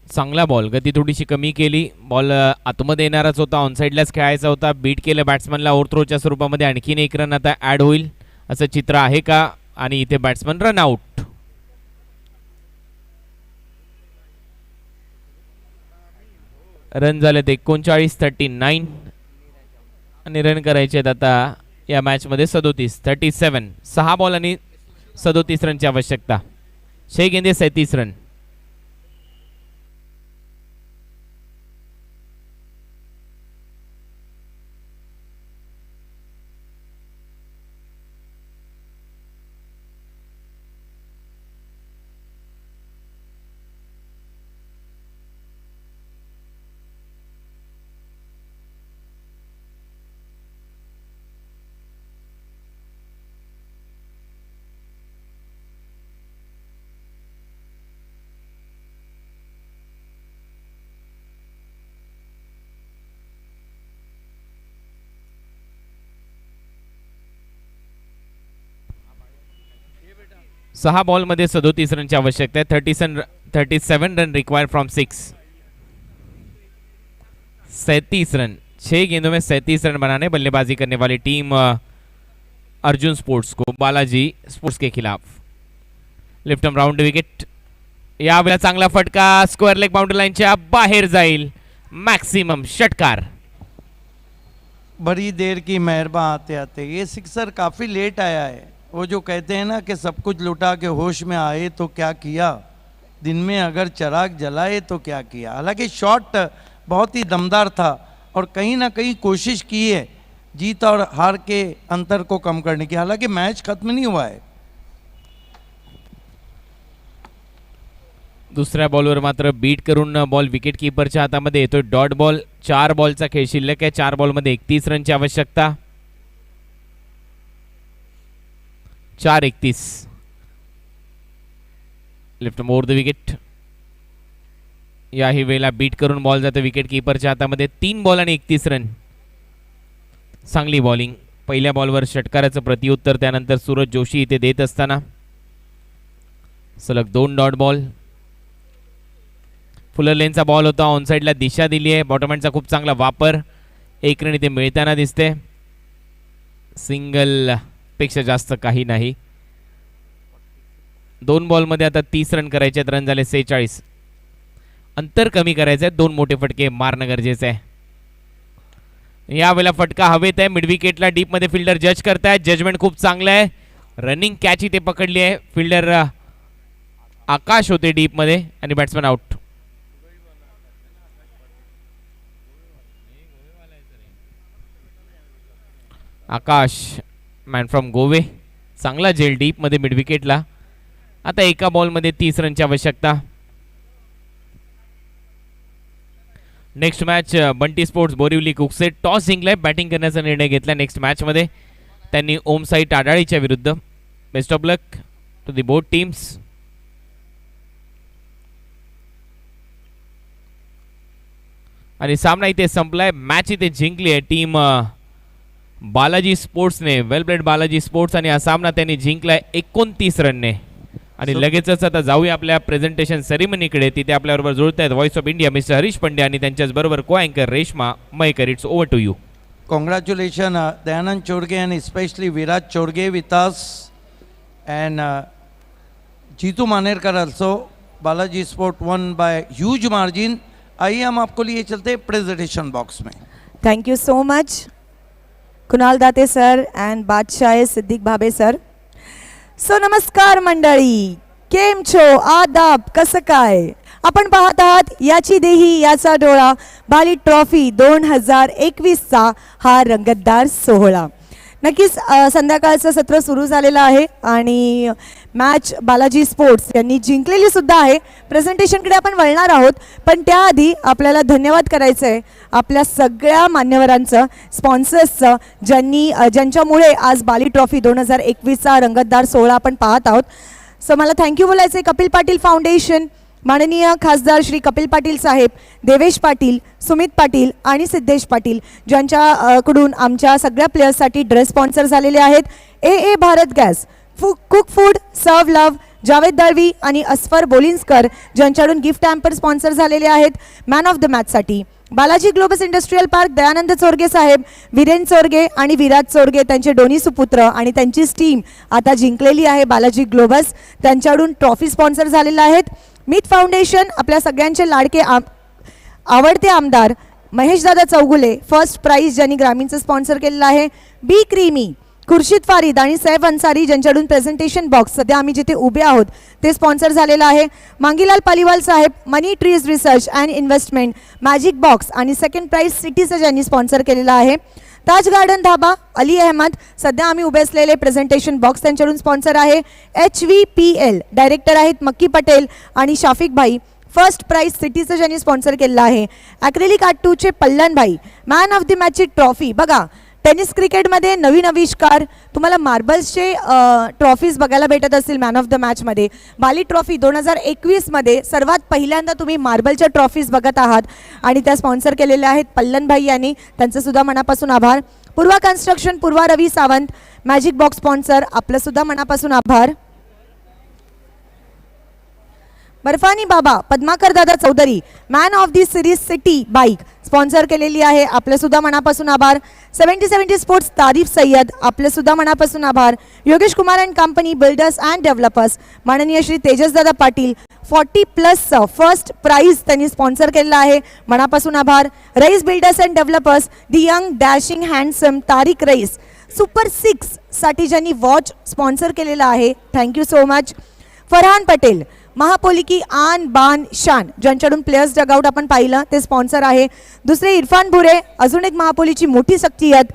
Speaker 7: चांगला बॉल, गती थोडीशी कमी केली, बॉल आतमध्ये येणारच होता, ऑन साईडलाच खेळायचा होता, बीट केलं बॅट्समनला ओव्हरथ्रोच्या स्वरूपामध्ये. आणखीन एक रन आता ॲड होईल असं चित्र आहे का, आणि इथे बॅट्समन रन आउट. रन झालेत 39-39 आणि रन करायचे आहेत आता या मॅचमध्ये 37. 6 बॉल आणि 37 रनची आवश्यकता. 6 गेंदे 37 रन. सहा बॉलमध्ये 37 रनची आवश्यकता आहे. 37 रन रिक्वायर्ड फ्रॉम 6. 37 रन, 6 गेंदों में 37 रन बनाने बल्लेबाजी करने वाली टीम अर्जुन स्पोर्ट्स को बालाजी स्पोर्ट्स के खिलाफ. लेफ्ट आर्म राउंड विकेट, यावेळेला चांगला फटका, स्क्वेअर लेग बाउंड्री लाईनच्या बाहेर जाईल. मॅक्सिमम षटकार.
Speaker 6: बड़ी देर की मेहरबा आते आते ये सिक्सर काफ़ी लेट आया है. वो जो कहते हैं ना कि सब कुछ लुटा के होश में आए तो क्या किया, दिन में अगर चिराग जलाए तो क्या किया. हालांकि शॉट बहुत ही दमदार था और कहीं ना कहीं कोशिश की है जीत और हार के अंतर को कम करने की. हालांकि मैच खत्म नहीं हुआ है.
Speaker 7: दुसऱ्या बॉलवर मात्र बीट करून बॉल विकेट कीपरच्या हातामध्ये येतोय. Dot ball. 4 बॉलचा खेळ शिल्लक आहे. 4 बॉलमध्ये 31 रनची आवश्यकता. 4-31. Left more the wicket. याही वेळेला बीट करून बॉल जातो विकेट कीपरच्या हातामध्ये. 3 बॉल आणि 31 रन. चांगली बॉलिंग. पहिल्या बॉलवर षटकाराचं प्रत्युत्तर त्यानंतर सूरज जोशी इथे देत असताना सलग 2 डॉट बॉल. फुलर लेनचा बॉल होता, ऑन साईडला दिशा दिली आहे. बॉटमहँडचा खूप चांगला वापर. 1 रन इथे मिळताना दिसते. सिंगल पेक्षा जास्त काही नाही. 2 बॉलमध्ये आता 30 रन करायचे आहेत. रन झाले 46. अंतर कमी करायचं आहे. 2 मोठे फटके मारणं गरजेचं आहे. यावेळेला फटका हवेत आहे. मिड विकेटला डीपमध्ये फिल्डर जज करतायत. जजमेंट खूप चांगलं आहे. रनिंग कॅच इथे पकडली आहे. फिल्डर आकाश होते डीपमध्ये आणि batsman out. Akash man from Gove चांगला झेल डीपमध्ये मिड विकेटला. आता एका बॉलमध्ये 30 रनची आवश्यकता. Next match Bunty sports Borivali कुकसे टॉस जिंकलाय. बॅटिंग करण्याचा निर्णय घेतला नेक्स्ट मॅचमध्ये त्यांनी ओम साई टाडाळीच्या विरुद्ध. Best of luck to the both teams. आणि सामना इथे संपलाय. मॅच इथे जिंकली आहे टीम बालाजी स्पोर्ट्सने. Well played Balaji Sports. आणि हा सामना त्यांनी जिंकलाय 29 रनने. आणि लगेचच आता जाऊया आपल्या प्रेझेंटेशन सेरेमनीकडे. तिथे आपल्याबरोबर जुळत आहेत voice of India mister Harish Pandya आणि त्यांच्याच बरोबर को अँकर Reshma Mayekar. It's over to you.
Speaker 6: Congratulations Dayanand Chorge and especially Virat Chorge with us and Jeetu Manerkar also. Balaji Sport won by huge margin. आइए हम आपको लिए चलते हैं प्रेजेंटेशन बॉक्स में.
Speaker 1: Thank you so much Kunal Date sir and बादशाह Siddique Bhabe sir. So नमस्कार मंडळी. केम छो आदाब कसं काय. आपण पाहत आहात याची देही याचा डोळा बाली ट्रॉफी 2021चा हा रंगतदार सोहळा. नक्कीच संध्याकाळचं सत्र सुरू झालेलं आहे आणि मॅच बालाजी स्पोर्ट्स यांनी जिंकलेली सुद्धा आहे. प्रेझेंटेशनकडे आपण वळणार आहोत, पण त्याआधी आपल्याला धन्यवाद करायचं आहे आपल्या सगळ्या मान्यवरांचं, स्पॉन्सर्सचं, ज्यांच्यामुळे आज बाली ट्रॉफी 2021चा रंगतदार सोहळा आपण पाहत आहोत. सो मला थँक्यू बोलायचं आहे कपिल पाटील फाउंडेशन, माननीय खासदार श्री कपिल पाटील साहेब, देवेश पाटील, सुमित पाटील आणि सिद्धेश पाटील ज्यांच्याकडून आमच्या सगळ्या प्लेयर्ससाठी ड्रेस स्पॉन्सर झालेले आहेत. ए भारत गॅस, कुक फूड, सर्व लव, जावेद दळवी आणि अस्फर बोलिन्सकर ज्यांच्याकडून गिफ्ट हॅम्पर स्पॉन्सर झालेले आहेत. मॅन ऑफ द मॅचसाठी Balaji Globus industrial park, Dayanand Chorge Saheb, Viren Chorge आणि विराज चोरगे त्यांचे दोन्ही सुपुत्र आणि त्यांचीच टीम आता जिंकलेली आहे बालाजी ग्लोबस, त्यांच्याकडून ट्रॉफी स्पॉन्सर झालेल्या आहेत. मीत फाउंडेशन, आपल्या सगळ्यांचे लाडके आवडते आमदार महेशदादा चौगुले, फर्स्ट प्राइज ज्यांनी ग्रामीणचं स्पॉन्सर केलेलं आहे. बी क्रीमी, खुर्शीद फारीद आणि सैफ अन्सारी ज्यांच्याकडून प्रेझेंटेशन बॉक्स सध्या आम्ही जिथे उभे आहोत ते स्पॉन्सर झालेलं आहे. Mangilal Paliwal Saheb, money trees research and investment, magic box आणि सेकंड प्राइज सिटीचं ज्यांनी स्पॉन्सर केलेलं आहे. ताज गार्डन धाबा, अली अहमद, सध्या आम्ही उभे असलेले प्रेझेंटेशन बॉक्स त्यांच्याकडून स्पॉन्सर आहे. HVPL डायरेक्टर आहेत मक्की पटेल आणि शाफिक भाई, फर्स्ट प्राइज सिटीचं ज्यांनी स्पॉन्सर केलेलं आहे. ॲक्रेलिक आर्टूचे पल्लन भाई, मॅन ऑफ द मॅचची ट्रॉफी. बघा टेनिस क्रिकेटमध्ये नवीन आविष्कार, तुम्हाला मार्बल्सचे ट्रॉफीज बघायला भेटत असतील मॅन ऑफ द मॅचमध्ये. बाली ट्रॉफी 2021मध्ये सर्वात पहिल्यांदा तुम्ही मार्बलच्या ट्रॉफीज बघत आहात आणि त्या स्पॉन्सर केलेल्या आहेत पल्लन भाई यांनी, त्यांचंसुद्धा मनापासून आभार. Purva Construction, Purva Ravi Sawant, Magic Box sponsor, आपलंसुद्धा मनापासून आभार. Barfani Baba, Padmakar Dada Chaudhari, man of the series city bike sponsor केलेली आहे, आपलंसुद्धा मनापासून आभार. 70-70 स्पोर्ट्स, तारीफ सय्यद, आपलंसुद्धा मनापासून आभार. Yogesh Kumar and company builders and developers, माननीय श्री तेजसदादा पाटील, 40+ फर्स्ट प्राइज त्यांनी स्पॉन्सर केलेला आहे, मनापासून आभार. Rais builders and developers, the young dashing handsome Tariq Rais, super 6 साठी ज्यांनी वॉच स्पॉन्सर केलेला आहे, thank you so much. Farhan Patel, Mahapoli की आन बान शान ज्यांच्याकडून प्लेयर्स डगआउट आपण पाहिलं ते स्पॉन्सर आहे. दुसरे इरफान भुरे, अजून एक महापोलीची मोठी शख्सियत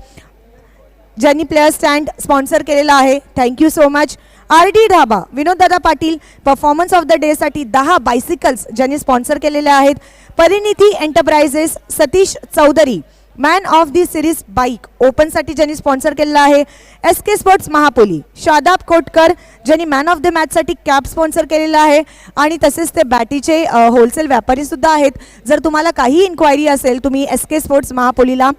Speaker 1: ज्यांनी प्लेयर स्टँड स्पॉन्सर केलेला आहे, thank you so much. RD Dhaba, Vinoddada Patil, performance of the डेसाठी 10 बायसिकल्स ज्यांनी स्पॉन्सर केलेले आहेत. Parineeti enterprises, Satish Chaudhari, man of the series bike ओपनसाठी ज्यांनी स्पॉन्सर केलेला आहे. SK स्पोर्ट्स महापोली, शादाब कोटकर ज्यांनी मॅन ऑफ द मॅचसाठी कॅप स्पॉन्सर केलेला आहे आणि तसेच ते बॅटीचे होलसेल व्यापारीसुद्धा आहेत. जर तुम्हाला काही इन्क्वायरी असेल तुम्ही SK स्पोर्ट्स महापोलीला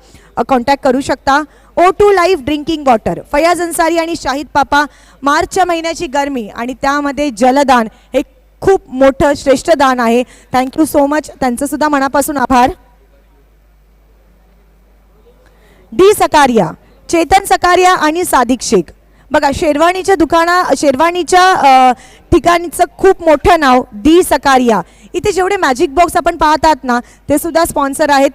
Speaker 1: कॉन्टॅक्ट करू शकता. O2 life drinking water, Fayaz Ansari आणि शाहिद पापा, मार्चच्या महिन्याची गरमी आणि त्यामध्ये जलदान हे खूप मोठं श्रेष्ठ दान आहे, थँक्यू सो मच, त्यांचंसुद्धा मनापासून आभार. डी सकारिया, चेतन सकारिया आणि सादिक शेख. बघा शेरवानीच्या ठिकाणीचं खूप मोठं नाव डी सकारिया. इथे जेवढे मॅजिक बॉक्स आपण पाहत आहात ना ते सुद्धा स्पॉन्सर आहेत.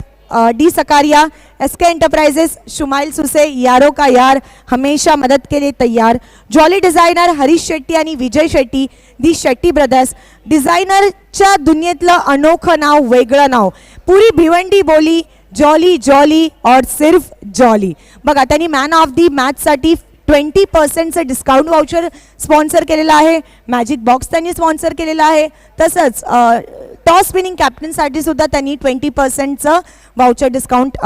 Speaker 1: D Sakaria, SK enterprises, Shumail Suse, यारो का यार, हमेशा मदद के लिए तैयार. जॉली डिझायनर हरीश शेट्टी आणि विजय शेट्टी, दी शेट्टी ब्रदर्स, डिझायनरच्या दुनियेतलं अनोखं नाव, वेगळं नाव, पुरी भिवंडी बोली, जॉली जॉली और सिर्फ जॉली. बघा त्यांनी मॅन ऑफ दी मॅचसाठी 20% डिस्काउंट वाउचर स्पॉन्सर केलेला आहे. मॅजिक बॉक्स त्यांनी स्पॉन्सर केलेला आहे. तसंच टॉस स्पिनिंग कॅप्टनसाठी सुद्धा त्यांनी 20% वाउचर डिस्काउंट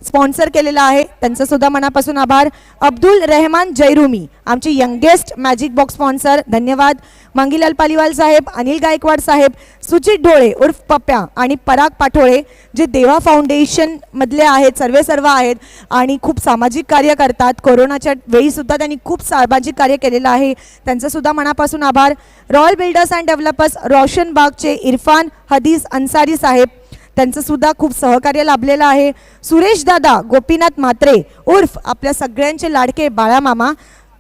Speaker 1: स्पॉन्सर केलेला आहे, त्यांचंसुद्धा मनापासून आभार. अब्दुल रहमान जयरुमी, आमचे यंगेस्ट मॅजिक बॉक्स स्पॉन्सर, धन्यवाद. मंगीलाल पालीवाल साहेब, अनिल गायकवाड साहेब, सुचित ढोळे उर्फ पप्प्या आणि पराग पाठोळे जे देवा फाउंडेशनमधले आहेत, सर्व आहेत आणि खूप सामाजिक कार्य करतात. कोरोनाच्या वेळीसुद्धा त्यांनी खूप सामाजिक कार्य केलेलं आहे, त्यांचंसुद्धा मनापासून आभार. रॉयल बिल्डर्स अँड डेव्हलपर्स, रोशनबागचे इरफान हदीस अन्सारी साहेब, त्यांचंसुद्धा खूप सहकार्य लाभलेलं आहे. सुरेश दादा गोपीनाथ म्हात्रे उर्फ आपल्या सगळ्यांचे लाडके बाळामामा,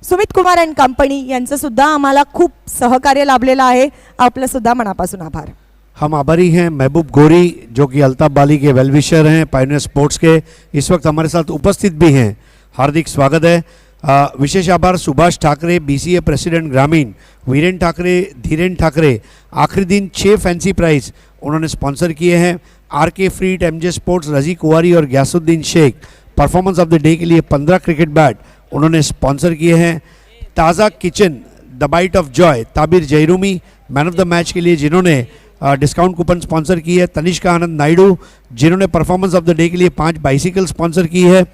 Speaker 1: सुमित कुमार अँड कंपनी यांचंसुद्धा आम्हाला खूप सहकार्य लाभलेलं आहे, आपलंसुद्धा मनापासून आभार.
Speaker 2: हम आभारी हैं महबूब गोरी जो कि अल्ताफ बाली के वेलविशर हैं, पायनियर स्पोर्ट्स के, इस वक्त हमारे साथ उपस्थित भी हैं, हार्दिक स्वागत है. विशेष आभार सुभाष ठाकरे BCA प्रेसिडेंट ग्रामीण, वीरेन ठाकरे, धीरेन ठाकरे। आखिरी दिन 6 फैंसी प्राइज उन्होंने स्पॉन्सर किए हैं। RK फ्रीट, MJ sports, Raji Kuwari और Gayasuddin Shaikh. Performance of the day के लिए 15 क्रिकेट बैट उन्होंने स्पॉन्सर किए हैं। Taza kitchen, the bite of joy, Tabir Jairumi man of the match के लिए जिन्होंने डिस्काउंट कूपन स्पॉन्सर की है। तनिष्का आनंद नायडू जिन्होंने परफॉर्मेंस ऑफ द डे के लिए 5 बाइसिकल स्पॉन्सर की है।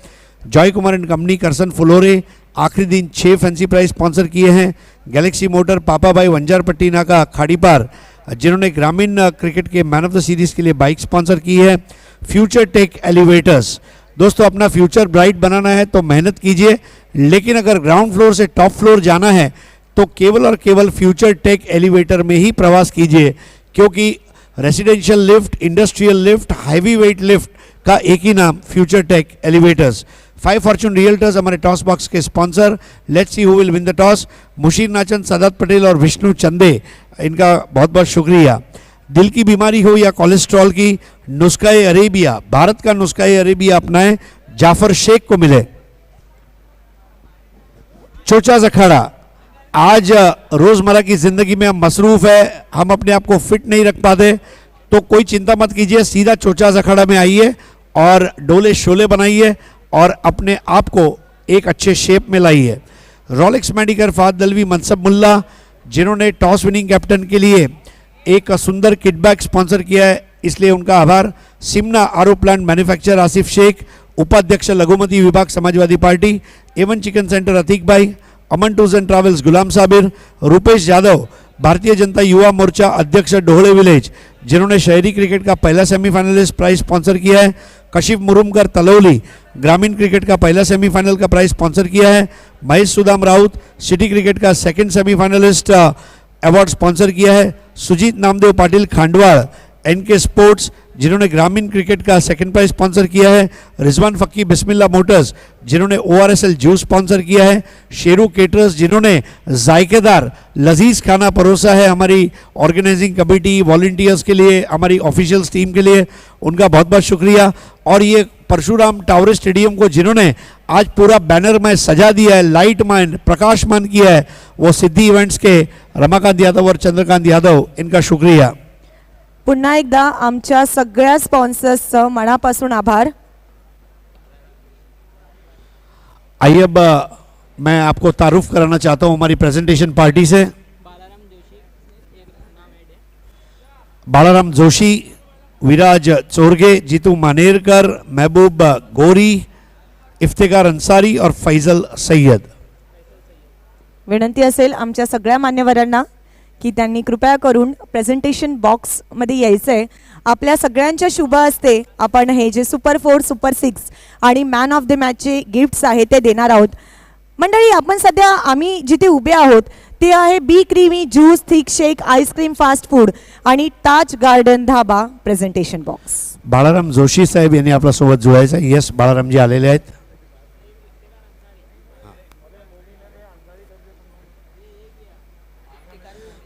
Speaker 2: जॉय कुमार एंड कंपनी, करसन फुलोरे आखिरी दिन 6 फैंसी प्राइज स्पॉन्सर किए हैं। गैलेक्सी मोटर, पापाभाई वंजारपट्टी नाका खाड़ीपार जिन्होंने ग्रामीण क्रिकेट के मैन ऑफ द सीरीज़ के लिए बाइक स्पॉन्सर की है। फ्यूचर टेक एलिवेटर्स, दोस्तों अपना फ्यूचर ब्राइट बनाना है तो मेहनत कीजिए, लेकिन अगर ग्राउंड फ्लोर से टॉप फ्लोर जाना है तो केवल और केवल फ्यूचर टेक एलिवेटर में ही प्रवास कीजिए, क्योंकि residential lift, industrial lift, heavy weight lift का एक ही नाम future tech elevators. 5 fortune realtors हमारे टॉस बॉक्स के sponsor. Let's see who will win the toss. Musheer Nachan, Sadat Patel और विष्णु चंदे, इनका बहुत बहुत शुक्रिया। दिल की बीमारी हो या कोलेस्ट्रॉल की, नुस्खा-ए अरेबिया, भारत का नुस्खा-ए अरेबिया अपनाएं, जाफर शेख को मिले। चोचाज अखाड़ा, आज रोज़मर्रा की ज़िंदगी में हम मसरूफ़ है, हम अपने आप को फिट नहीं रख पाते, तो कोई चिंता मत कीजिए, सीधा चोचाज अखाड़ा में आइए और डोले शोले बनाइए और अपने आप को एक अच्छे शेप में लाइए। रॉलेक्स मेडिकर, फाद दलवी, मनसब मुल्ला जिन्होंने टॉस विनिंग कैप्टन के लिए एक सुंदर किटबैग स्पॉन्सर किया है, इसलिए उनका आभार। Simna RO plant manufacture, Asif Shaikh, उपाध्यक्ष लघुमती विभाग Samajwadi Party. Avon chicken centre, Atiq bhai. Aman tours and travels, Ghulam Sabir. Rupesh Yadav, Bharatiya Janata Yuva Morcha अध्यक्ष, डोहले विलेज जिन्होंने शहरी क्रिकेट का पहला सेमीफाइनलिस्ट प्राइज स्पॉन्सर किया है। कशिफ मुरुमकर, तलौली ग्रामीण क्रिकेट का पहला सेमीफाइनल का प्राइज स्पॉन्सर किया है। महेश सुदाम राउत, सिटी क्रिकेट का सेकंड सेमीफाइनलिस्ट अवार्ड स्पॉन्सर किया है। सुजीत नामदेव पाटिल, खांडवाड़, NK स्पोर्ट्स जिन्होंने ग्रामीण क्रिकेट का सेकंड प्राइज स्पॉन्सर किया है। रिजवान फक्की, बिस्मिल्ला मोटर्स जिन्होंने ORSL जूस स्पॉन्सर किया है। शेरू केटरर्स जिन्होंने जायकेदार लजीज खाना परोसा है हमारी ऑर्गेनाइजिंग कमेटी, वॉलंटियर्स के लिए, हमारी ऑफिशियल्स टीम के लिए, उनका बहुत बहुत शुक्रिया। और ये परशुराम टावर स्टेडियम को जिन्होंने आज पूरा बैनर में सजा दिया है, लाइट मान, प्रकाशमान किया है, वो सिद्धि इवेंट्स के रमाकांत यादव और चंद्रकांत यादव, इनका शुक्रिया।
Speaker 1: पुन्हा एकदा आमच्या सगळ्या स्पॉन्सर्सचं मनापासून आभार।
Speaker 2: आइए अब मैं आपको तारुफ कराना चाहता हूं हमारी प्रेजेंटेशन पार्टी से। बालाराम जोशी, विराज चोरगे, जीतू मानेरकर, महबूब गोरी, इफ्तिकार अंसारी और फैजल सैयद।
Speaker 1: विनंती असेल आमच्या सगळ्या मान्यवरांना की त्यांनी कृपया करून प्रेझेंटेशन बॉक्समध्ये यायचंय। आपल्या सगळ्यांच्या शुभ हस्ते आपण हे जे सुपर 4, सुपर 6 आणि मॅन ऑफ द मॅचचे गिफ्ट्स आहे ते देणार आहोत। मंडळी, आपण सध्या आम्ही जिथे उभे आहोत ते आहे बी क्रीमी ज्यूस, थिक शेक, आईस्क्रीम, फास्ट फूड आणि ताज गार्डन धाबा प्रेझेंटेशन बॉक्स।
Speaker 2: बाळाराम जोशी साहेब यांनी आपल्यासोबत जुळायचं आहे। यस, बाळारामजी आलेले आहेत।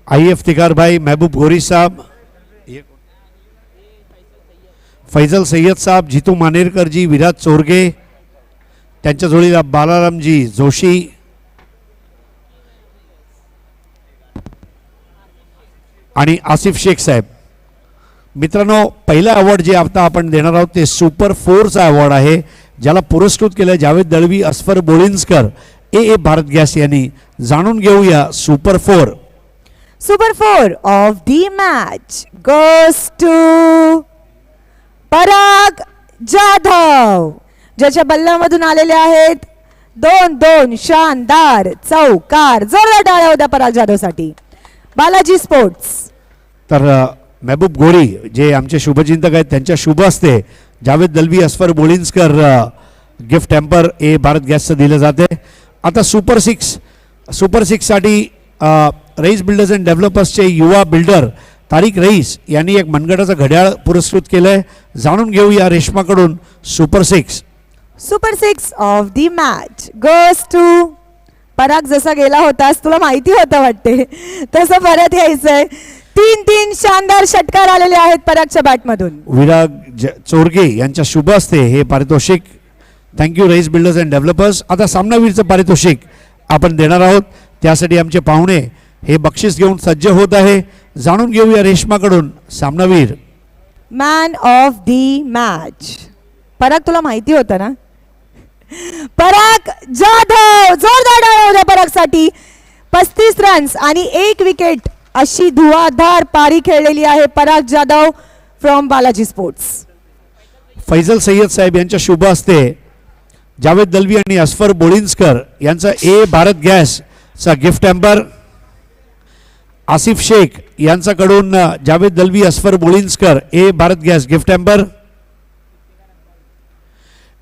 Speaker 2: आइए इफ्तिकार भाई, महबूब गोरी साहब, फैजल सैयद साहब, जीतू मानेरकर जी, विराज चोरगे, त्यांच्या जोडीला बालारामजी जोशी, आणि आसिफ शेख साहेब। मित्रांनो, पहिला अवॉर्ड जे आता आपण देणार आहोत ते सुपर 4चा अवॉर्ड आहे, ज्याला पुरस्कृत केलं जावेद दळवी, अस्फर बोळिंजकर, AA भारत गॅस यांनी। जाणून घेऊया super 4।
Speaker 1: Super 4 of the match goes to Parag Jadhav, ज्याच्या बल्ल्यामधून आलेले आहेत 2-2 शानदार चौकार। जोरदार टाळ्या होत्या पराग जाधवसाठी। बालाजी स्पोर्ट्स,
Speaker 2: तर महबूब गोरी जे आमचे शुभचिंतक आहेत त्यांच्या शुभ हस्ते Javed Dalvi, Asfar Bolinjkar gift hamper AA Bharat गॅसचं दिलं जाते। आता सुपर 6 साठी रईस बिल्डर्स अँड डेव्हलपर्सचे युवा बिल्डर तारिक रईस यांनी एक मनगटाचं घड्याळ पुरस्कृत केलंय। जाणून घेऊया रेश्माकडून super 6।
Speaker 1: Super 6 of the match goes to Parag. जसा गेला होतास, तुला माहिती होतं वाटते, तसं परत यायचंय। 3-3 शानदार षटकार आलेले आहेत परागच्या बॅटमधून।
Speaker 2: विराज चोरगे यांच्या शुभ हस्ते हे पारितोषिक thank you Rais builders and developers. आता सामनावीरचं पारितोषिक आपण देणार आहोत. त्यासाठी आमचे पाहुणे हे बक्षीस घेऊन सज्ज होत आहे. जाणून घेऊया रेश्माकडून सामनावीर.
Speaker 1: Man of the match. Parag तुला माहिती होतं ना? पराग जाधव. जोरदार टाळ्या होत्या परागसाठी. 35 रन्स आणि 1 विकेट अशी धुवाधार पारी खेळलेली आहे पराग जाधव फ्रॉम बालाजी स्पोर्ट्स.
Speaker 2: फैजल सय्यद साहेब यांच्या शुभ हस्ते जावेद दलवी आणि अस्फर बोळिंजकर यांचा ए भारत गॅसचा गिफ्ट हॅम्पर. आसिफ शेख यांच्याकडून जावेद दलवी अस्फर बोळिंजकर ए Bharat gas gift hamper.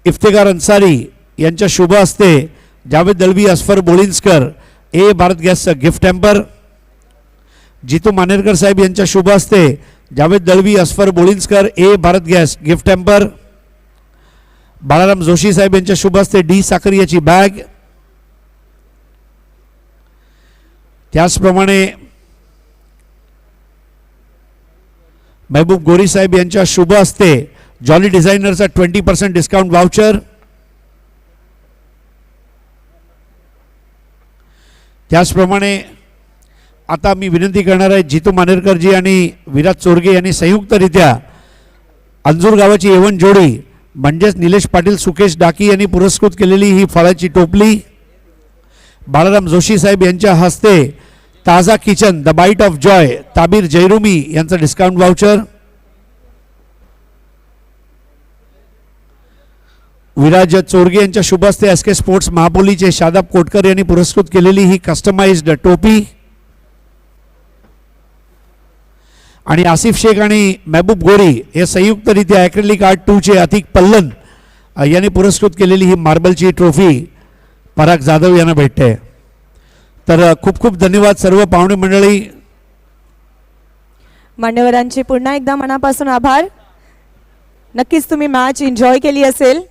Speaker 2: Iftekhar Ansari यांच्या शुभ हस्ते जावेद दलवी अस्फर बोळिंजकर ए भारत गॅसचा गिफ्ट हॅम्पर. जितू मानेरकर साहेब यांच्या शुभ हस्ते जावेद दलवी अस्फर बोळिंजकर ए Bharat gas gift hamper. Balaram Joshi साहेब यांच्या शुभ हस्ते डी साखरियाची बॅग. त्याचप्रमाणे महबूब गोरी साहेब यांच्या शुभ हस्ते जॉली डिझायनरचा 20% डिस्काउंट वाउचर. त्याचप्रमाणे आता मी विनंती करणार आहे जितू मानेरकरजी आणि विराज चोरगे यांनी संयुक्तरित्या अंजूर गावाची एवन जोडी म्हणजेच निलेश पाटील सुकेश डाकी यांनी पुरस्कृत केलेली ही फळाची टोपली. बाळाराम जोशी साहेब यांच्या हस्ते Taaza kitchen the bite of joy Tabir Jayrumi यांचा डिस्काउंट वाउचर. विराज चोरगे यांच्या शुभ हस्ते एस के स्पोर्ट्स महापोलीचे शादाब कोटकर यांनी पुरस्कृत केलेली ही कस्टमाइज्ड टोपी. आणि आसिफ शेख आणि महबूब गोरी हे संयुक्तरित्या ॲक्रेलिक आर्ट 2चे अतिक पल्लन यांनी पुरस्कृत केलेली ही मार्बलची ट्रॉफी पराग जाधव यांना भेटते. तर खूप खूप धन्यवाद सर्व पाहुणे मंडळी.
Speaker 1: मान्यवरांचे पुन्हा एकदा मनापासून आभार. नक्कीच तुम्ही मॅच एन्जॉय केली असेल.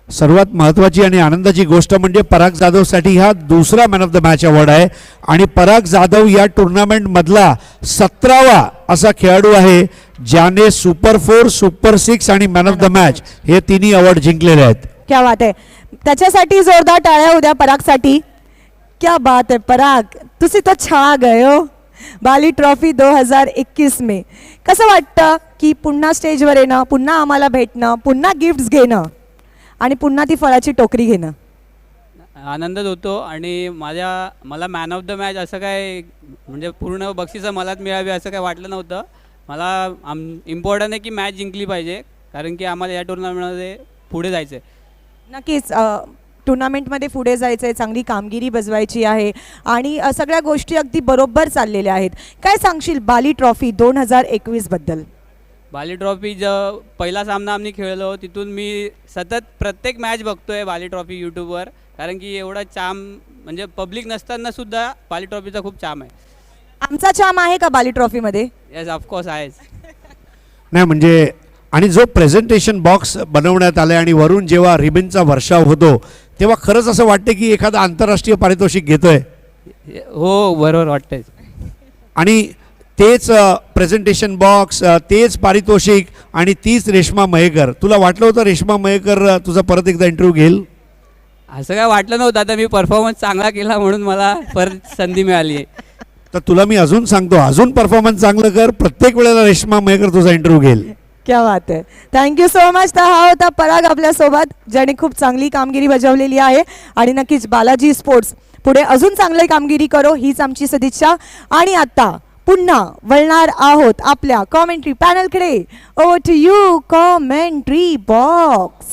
Speaker 2: सर्वात महत्त्वाची आणि आनंदाची गोष्ट म्हणजे पराग जाधवसाठी हा दुसरा man of the match award आहे आणि पराग जाधव या टुर्नामेंटमधला 17वा असा खेळाडू आहे ज्याने सुपर 4, सुपर 6 आणि मॅन ऑफ द मॅच हे तिन्ही अवॉर्ड जिंकलेले आहेत.
Speaker 1: क्या बात आहे. त्याच्यासाठी जोरदार टाळ्या उद्या परागसाठी. क्या बात है पराग, तुसी तो छा गए हो बाली ट्रॉफी 2021 में. कसं वाटतं की पुन्हा स्टेजवर येणं, पुन्हा आम्हाला भेटणं, पुन्हा गिफ्ट्स घेणं आणि पुन्हा ती फळाची टोकरी घेणं?
Speaker 10: आनंदच होतो आणि मला मॅन ऑफ द मॅच असं काय म्हणजे पूर्ण बक्षिसं मलाच मिळावी असं काय वाटलं नव्हतं. मला इम्पॉर्टंट आहे की मॅच जिंकली पाहिजे कारण की आम्हाला या टुर्नामेंटमध्ये पुढे जायचं आहे.
Speaker 1: नक्कीच टुर्नामेंटमध्ये पुढे जायचं आहे, चांगली कामगिरी बजवायची आहे आणि सगळ्या गोष्टी अगदी बरोबर चाललेल्या आहेत. काय सांगशील बाली ट्रॉफी 2021 बद्दल?
Speaker 10: बाली ट्रॉफी पहिला सामना आम्ही खेळलो तिथून मी सतत प्रत्येक मॅच बघतोय बाली ट्रॉफी यूट्यूबवर कारण की एवढा चाम म्हणजे पब्लिक नसताना सुद्धा बाली ट्रॉफीचा खूप चाम आहे.
Speaker 1: आमचा चाम आहे का बाली ट्रॉफीमध्ये?
Speaker 10: येस ऑफकोर्स आहेच.
Speaker 2: नाही म्हणजे आणि जो प्रेझेंटेशन बॉक्स बनवण्यात आला आणि वरून जेव्हा रिबिनचा वर्षाव होतो तेव्हा खरंच असं वाटतं की एखादा आंतरराष्ट्रीय पारितोषिक घेतोय.
Speaker 10: हो बरोबर वाटतंय.
Speaker 2: आणि तेच प्रेझेंटेशन बॉक्स, तेच पारितोषिक आणि तीच रेश्मा मयेकर. तुला वाटलं होतं रेश्मा मयेकर तुझा परत एकदा इंटरव्ह्यू घेईल?
Speaker 10: असं काय वाटलं नव्हतं. आता मी परफॉर्मन्स चांगला केला म्हणून मला परत संधी मिळाली आहे.
Speaker 2: तर तुला मी अजून सांगतो अजून परफॉर्मन्स चांगलं कर, प्रत्येक वेळेला रेश्मा मयेकर तुझा इंटरव्ह्यू घेईल.
Speaker 1: क्या बात आहे. Thank you so much. तर हा होता पराग आपल्यासोबत ज्याने खूप चांगली कामगिरी बजावलेली आहे आणि नक्कीच बालाजी स्पोर्ट्स पुढे अजून चांगली कामगिरी करो हीच आमची सदिच्छा. आणि आता पुन्हा वळणार आहोत आपल्या कॉमेंट्री पॅनलकडे. Over to you commentary box.